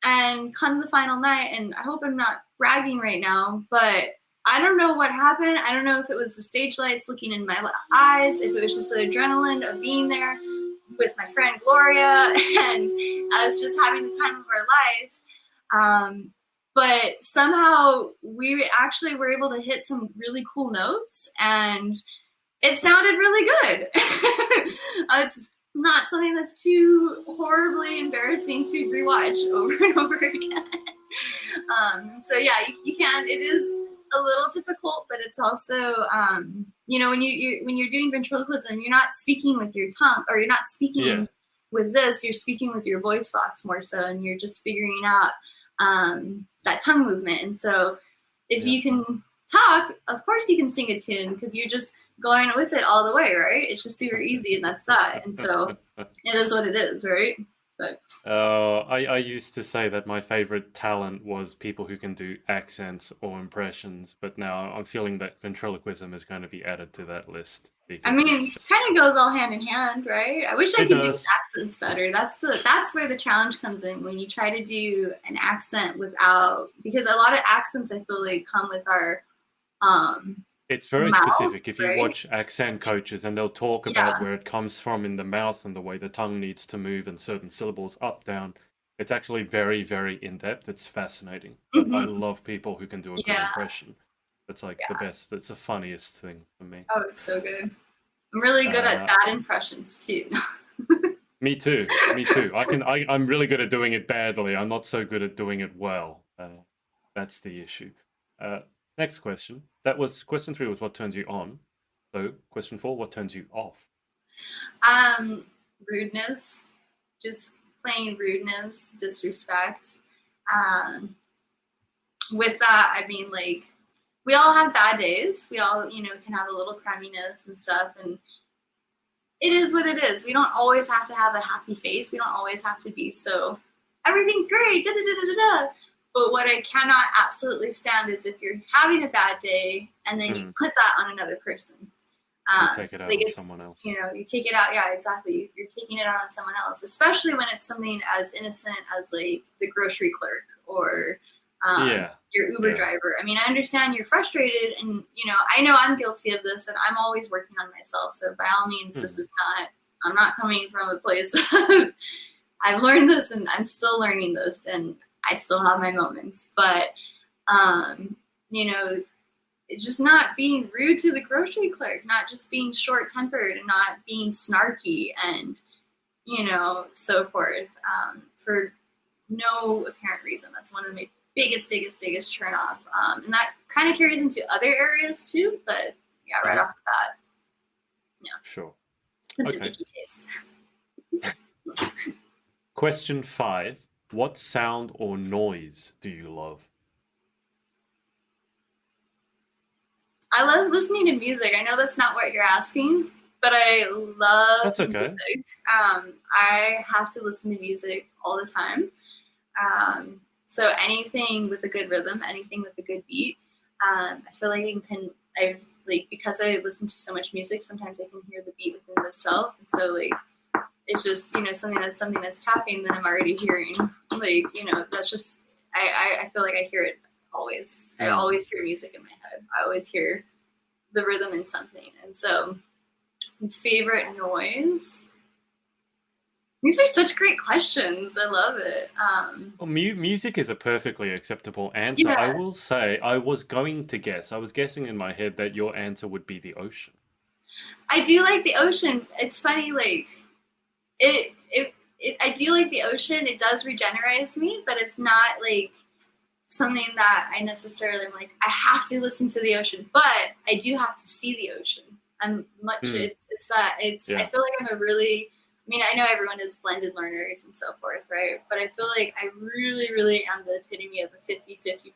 And come the final night, and I hope I'm not bragging right now, but I don't know what happened. I don't know if it was the stage lights looking in my eyes, if it was just the adrenaline of being there with my friend Gloria, and I was just having the time of our life. But somehow we actually were able to hit some really cool notes, and it sounded really good. It's not something that's too horribly embarrassing to rewatch over and over again. So yeah, you can. It is a little difficult, but it's also you know, when you're doing ventriloquism, you're not speaking with your tongue, or you're not speaking with this. You're speaking with your voice box more so, and you're just figuring out that tongue movement. And so, if you can talk, of course you can sing a tune because you're just going with it all the way, right? It's just super easy, and that's that. And so, it is what it is, right? But I used to say that my favorite talent was people who can do accents or impressions, but now I'm feeling that ventriloquism is going to be added to that list. I mean, it kind of goes all hand in hand, right? I wish I could do accents better. That's where the challenge comes in, when you try to do an accent without, because a lot of accents I feel like come with our it's very mouth, specific. If you right? watch accent coaches, and they'll talk about where it comes from in the mouth and the way the tongue needs to move and certain syllables up, down. It's actually very, very in-depth. It's fascinating. But I love people who can do a good impression. It's like the best. It's the funniest thing for me. Oh, it's so good. I'm really good at bad impressions too. Me too. Me too. I'm really good at doing it badly. I'm not so good at doing it well. That's the issue. Next question. That was question 3 was what turns you on. So question 4, what turns you off? Rudeness. Just plain rudeness, disrespect. With that, I mean, like, we all have bad days. We all, you know, can have a little crumminess and stuff, and it is what it is. We don't always have to have a happy face. We don't always have to be so, everything's great, da da da da da. But what I cannot absolutely stand is if you're having a bad day and then you put that on another person. You take it out on someone else. You know, you take it out. Yeah, exactly. You're taking it out on someone else, especially when it's something as innocent as like the grocery clerk or your Uber driver. I mean, I understand you're frustrated, and you know I'm guilty of this, and I'm always working on myself. So by all means, this is not. I'm not coming from a place. I've learned this, and I'm still learning this, and I still have my moments. But you know, just not being rude to the grocery clerk, not just being short-tempered, and not being snarky, and you know, so forth, for no apparent reason. That's one of my biggest turn off. And that kind of carries into other areas too, but yeah, right off the bat. Yeah. Sure. It's a picky taste. Question 5. What sound or noise do you love? I love listening to music. I know that's not what you're asking, but I love That's okay. music. I have to listen to music all the time. So anything with a good rhythm, anything with a good beat, I feel like because I listen to so much music, sometimes I can hear the beat within itself. And so like, it's just, you know, something that's tapping that I'm already hearing. Like, you know, that's just, I feel like I hear it always. I always hear music in my head. I always hear the rhythm in something. And so favorite noise. These are such great questions. I love it. Well, music is a perfectly acceptable answer. Yeah. I will say, I was guessing in my head that your answer would be the ocean. I do like the ocean. It's funny, like, I do like the ocean. It does regenerate me, but it's not, like, something that I necessarily am like, I have to listen to the ocean, but I do have to see the ocean. I feel like I'm a really... I mean, I know everyone is blended learners and so forth, right? But I feel like I really, really am the epitome of a 50%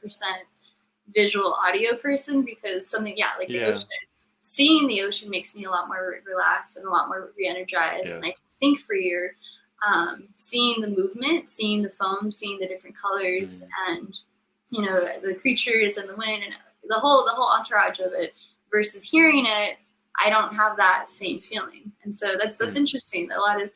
visual audio person, because the ocean, seeing the ocean makes me a lot more relaxed and a lot more re-energized. And I can think freer, seeing the movement, seeing the foam, seeing the different colors, and, you know, the creatures and the wind and the whole entourage of it, versus hearing it. I don't have that same feeling. And so that's interesting. A lot of,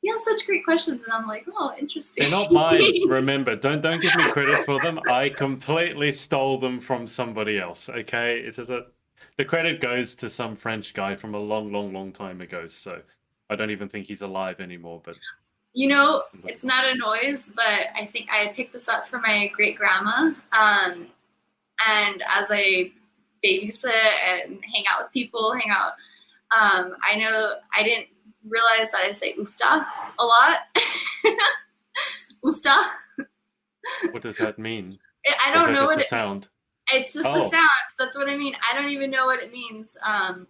he has such great questions, and I'm like, oh, interesting. They're not mine. Remember, don't give me credit for them. I completely stole them from somebody else. Okay, the credit goes to some French guy from a long, long, long time ago. So I don't even think he's alive anymore. But You know, it's not a noise, but I think I picked this up from my great grandma. And as I babysit and hang out with people, I know I didn't realize that I say oofda a lot. Oofda. what does that mean? I don't know what it sound. It's just a sound. That's what I mean. I don't even know what it means.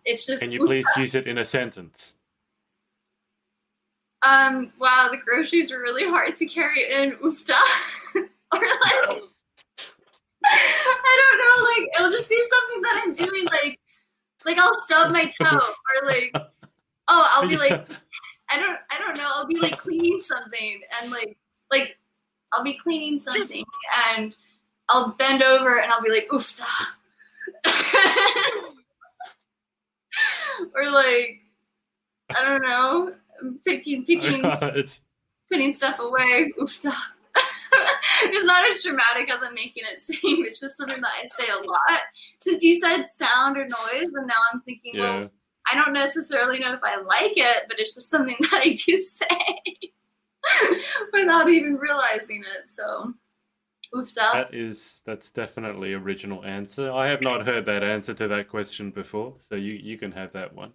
It's just. Can you please use it in a sentence? Wow, the groceries were really hard to carry in. Oofda. Or like, I don't know. Like, it'll just be something that I'm doing. Like I'll stub my toe, or like, oh, I'll be like, I don't know. I'll be like cleaning something, and like I'll be cleaning something, and I'll bend over, and I'll be like, oofda. Or like, I don't know. I'm picking, putting stuff away. Oofda. It's not as dramatic as I'm making it seem. It's just something that I say a lot. Since you said sound or noise, and now I'm thinking, well, I don't necessarily know if I like it, but it's just something that I do say without even realizing it. So, oofda. That's definitely original answer. I have not heard that answer to that question before, so you can have that one.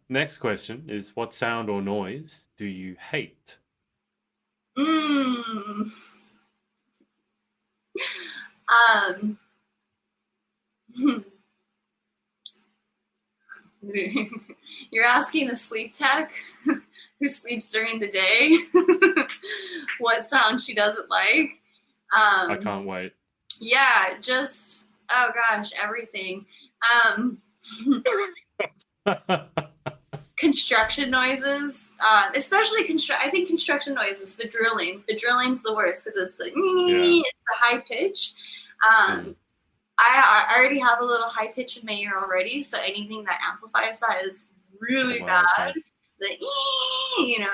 Next question is, what sound or noise do you hate? You're asking a sleep tech who sleeps during the day what sound she doesn't like. I can't wait. Yeah, just, oh gosh, everything. Construction noises, especially I think construction noises, the drilling. The drilling's the worst because it's it's the high pitch. I already have a little high pitch in my ear already, so anything that amplifies that is really bad. The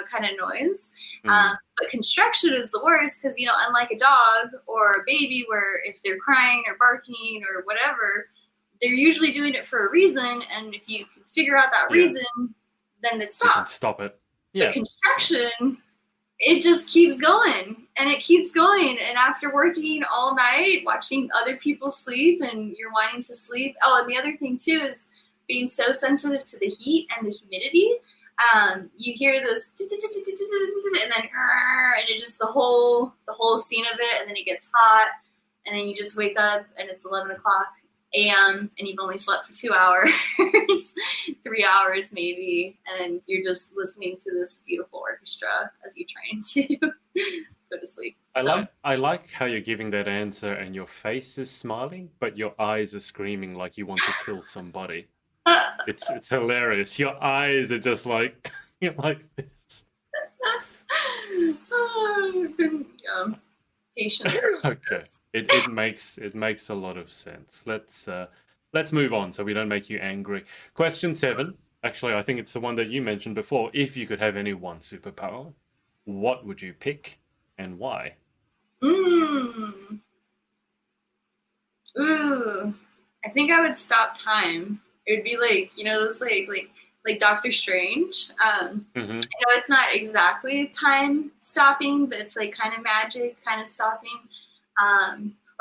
kind of noise. But construction is the worst because, unlike a dog or a baby where if they're crying or barking or whatever, they're usually doing it for a reason, and if you can figure out that reason, then it stops. You can stop it. Yeah. But construction, it just keeps going, and it keeps going. And after working all night, watching other people sleep, and you're wanting to sleep. Oh, and the other thing too is being so sensitive to the heat and the humidity. You hear this, and then, and it just the whole scene of it, and then it gets hot, and then you just wake up, and it's 11 o'clock a.m. and you've only slept for 2 hours, 3 hours maybe, and you're just listening to this beautiful orchestra as you trying to go to sleep. I like how you're giving that answer and your face is smiling, but your eyes are screaming like you want to kill somebody. It's hilarious. Your eyes are just like you're like this. I've been patient. Okay, it makes a lot of sense. Let's move on so we don't make you angry. Question 7. Actually, I think it's the one that you mentioned before. If you could have any one superpower, what would you pick and why? Ooh, I think I would stop time. It would be like, those like Doctor Strange. I know it's not exactly time stopping, but it's like kind of magic, kind of stopping.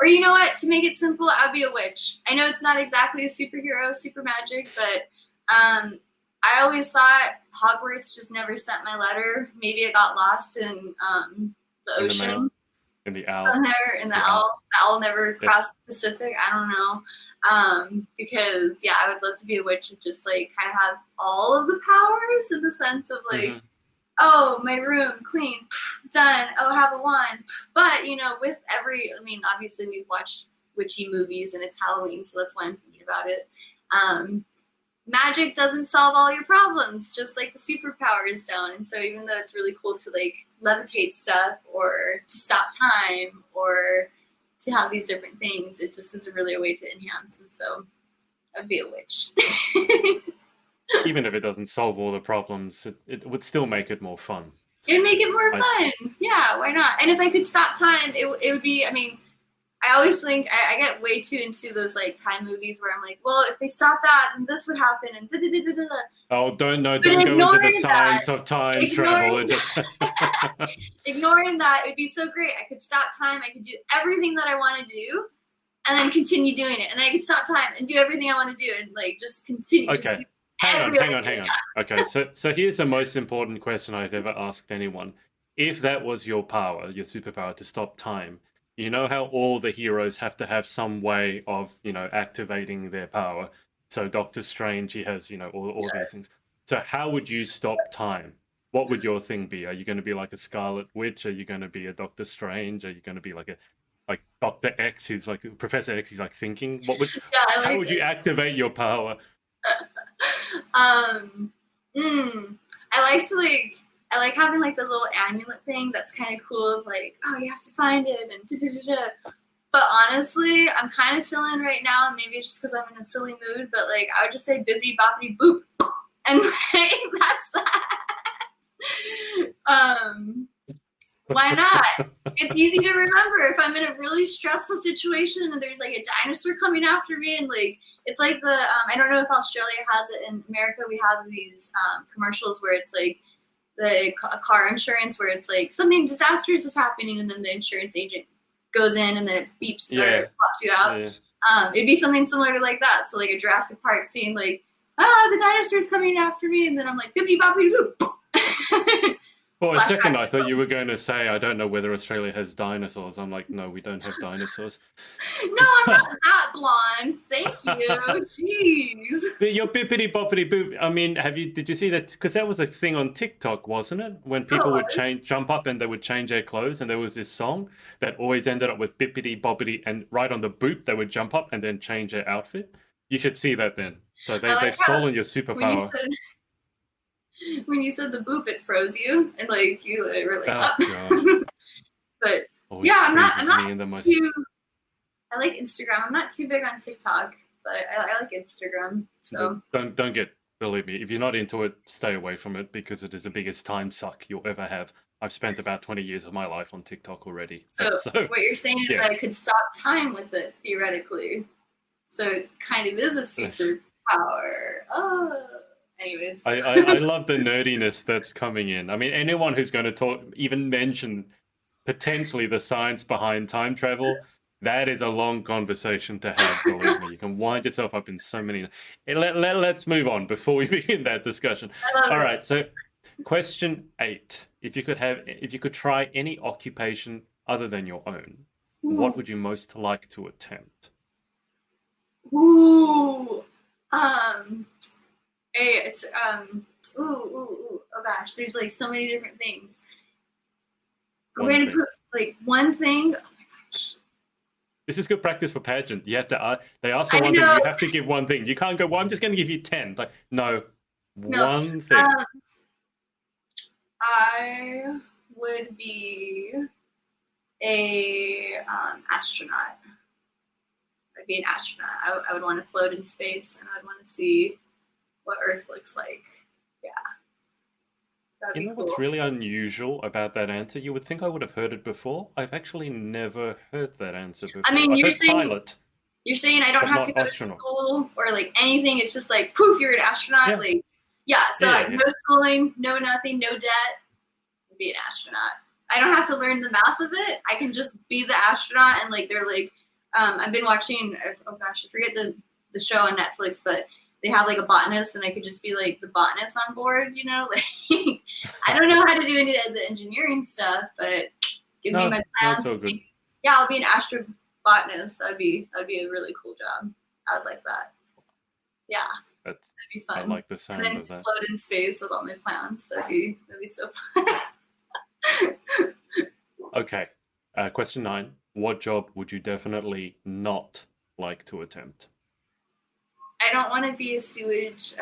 Or you know what? To make it simple, I'd be a witch. I know it's not exactly a superhero, super magic, but I always thought Hogwarts just never sent my letter. Maybe it got lost in the ocean. In the owl. Somewhere in the owl. The owl never crossed the Pacific. I don't know. Because I would love to be a witch and just like kind of have all of the powers in the sense of like, oh, my room clean, done. Oh, have a wand. But with obviously we've watched witchy movies and it's Halloween, so that's why I'm thinking about it. Magic doesn't solve all your problems, just like the superpowers don't. And so even though it's really cool to like levitate stuff or to stop time or to have these different things, it just isn't really a way to enhance. And so I'd be a witch. even if it doesn't solve all the problems, it would still make it more fun. It'd make it more I, fun. Yeah, why not? And if I could stop time, it would be. I mean, I always think I get way too into those like time movies where I'm like, well, if they stop that, then this would happen, and da da da da da. oh, don't But go into the ignoring that, science of time travel. It just ignoring that, it'd be so great. I could stop time. I could do everything that I want to do, and then continue doing it. And then I could stop time and do everything I want to do, and like just continue. Okay. Just Hang on. Okay, so here's the most important question I've ever asked anyone. If that was your power, your superpower to stop time, you know how all the heroes have to have some way of, activating their power. So Doctor Strange, he has, all these things. So how would you stop time? What would your thing be? Are you going to be like a Scarlet Witch? Are you going to be a Doctor Strange? Are you going to be like Dr. X, who's like Professor X, he's like thinking? How would you activate your power? I like having like the little amulet thing that's kind of cool. Like, oh, you have to find it and da da da da. But honestly, I'm kind of feeling right now. Maybe it's just because I'm in a silly mood. But like, I would just say bippity boppity boop, and like that's that. Why not? It's easy to remember if I'm in a really stressful situation and there's like a dinosaur coming after me, and like it's like the I don't know if Australia has it. In America, we have these commercials where it's like the car insurance, where it's like something disastrous is happening, and then the insurance agent goes in and then it beeps or pops you out. Yeah. It'd be something similar to like that. So like a Jurassic Park scene, like the dinosaur's coming after me, and then I'm like bippity boppity boop. For a second, I thought you were going to say, I don't know whether Australia has dinosaurs. I'm like, no, we don't have dinosaurs. No, I'm not that blonde. Thank you. Jeez. Your bippity boppity boop. I mean, did you see that? Because that was a thing on TikTok, wasn't it? When people would jump up and they would change their clothes, and there was this song that always ended up with bippity boppity, and right on the boop, they would jump up and then change their outfit. You should see that then. So they've stolen your superpower. When you said the boop, it froze you, and like you were like, oh. But always yeah, I'm not too. I like Instagram. I'm not too big on TikTok, but I like Instagram. So believe me, if you're not into it, stay away from it, because it is the biggest time suck you'll ever have. I've spent about 20 years of my life on TikTok already. So what you're saying is I could stop time with it theoretically. So it kind of is a superpower. Oh. Anyways. I love the nerdiness that's coming in. I mean, anyone who's going to even mention potentially the science behind time travel, that is a long conversation to have, believe me. You can wind yourself up in so many. Let's move on before we begin that discussion. All right, so question 8. If you could try any occupation other than your own, what would you most like to attempt? Oh gosh, there's like so many different things. I'm going to put like one thing. Oh my gosh. This is good practice for pageant. You have to. They ask for one thing. You have to give one thing. You can't go, well, I'm just going to give you 10. Like, no, one thing. I would be a astronaut. I'd be an astronaut. I would want to float in space, and I'd want to see what Earth looks like. Yeah. You know what's really unusual about that answer? You would think I would have heard it before. I've actually never heard that answer before. I mean, you're saying pilot. You're saying I don't have to go to school or like anything. It's just like poof, you're an astronaut. So no schooling, no nothing, no debt. I'd be an astronaut. I don't have to learn the math of it. I can just be the astronaut, and like they're like, I've been watching. Oh gosh, I forget the show on Netflix, but they have like a botanist, and I could just be like the botanist on board, like I don't know how to do any of the engineering stuff, but give me my plans. I'll be an astrobotanist. That'd be a really cool job. I would like that. Yeah. That'd be fun. I like the sound of that. And then float in space with all my plants. That'd be so fun. Okay. Question 9. What job would you definitely not like to attempt? I don't want to be a sewage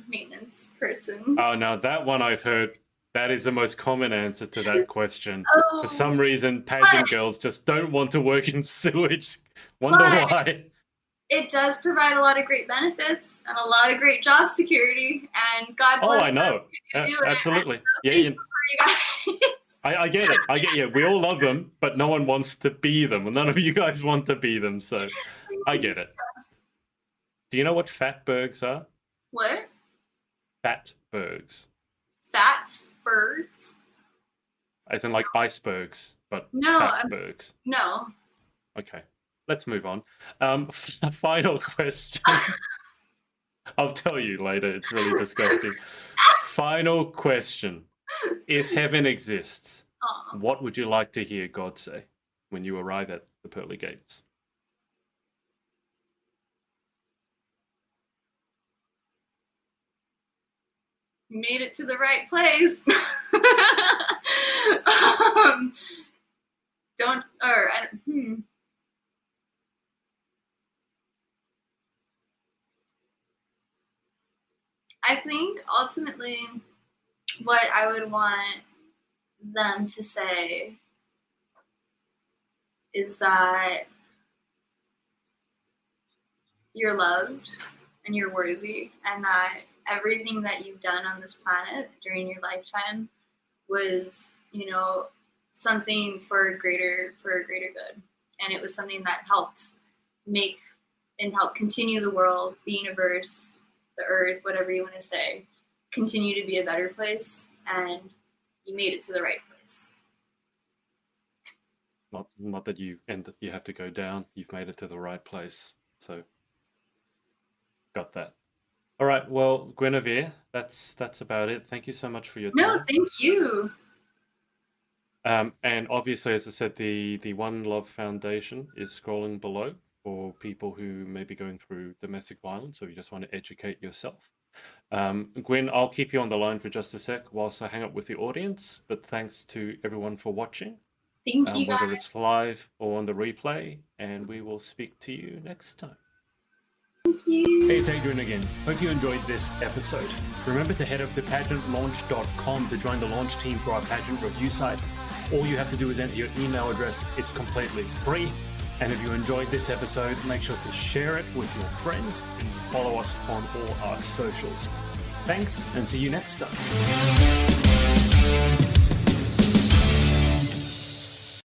maintenance person. Oh, no, that one I've heard. That is the most common answer to that question. For some reason, pageant girls just don't want to work in sewage. Wonder why. it does provide a lot of great benefits and a lot of great job security, and God bless I know. them who do Absolutely. it. So Yeah, thankful for you guys. I get it. I get you. We all love them, but no one wants to be them. And none of you guys want to be them, so I get it. Do you know what fatbergs are? What? Fatbergs. Fat birds? As in like icebergs, but No, fatbergs. No. Okay, let's move on. Final question. I'll tell you later. It's really disgusting. Final question. If heaven exists, what would you like to hear God say when you arrive at the pearly gates? You made it to the right place. I think ultimately what I would want them to say is that you're loved and you're worthy, and that everything that you've done on this planet during your lifetime was, something for a greater good. And it was something that helped make and help continue the world, the universe, the earth, whatever you want to say, continue to be a better place, and you made it to the right place. Not that you have to go down. You've made it to the right place. So got that. All right. Well, Guinevere, that's about it. Thank you so much for your time. No, thank you. And obviously, as I said, the One Love Foundation is scrolling below for people who may be going through domestic violence, or you just want to educate yourself. Gwen, I'll keep you on the line for just a sec whilst I hang up with the audience. But thanks to everyone for watching. Thank you, whether it's live or on the replay, and we will speak to you next time. Thank you. Hey, it's Adrian again. Hope you enjoyed this episode. Remember to head up to pageantlaunch.com to join the launch team for our pageant review site. All you have to do is enter your email address. It's completely free. And if you enjoyed this episode, make sure to share it with your friends and follow us on all our socials. Thanks, and see you next time.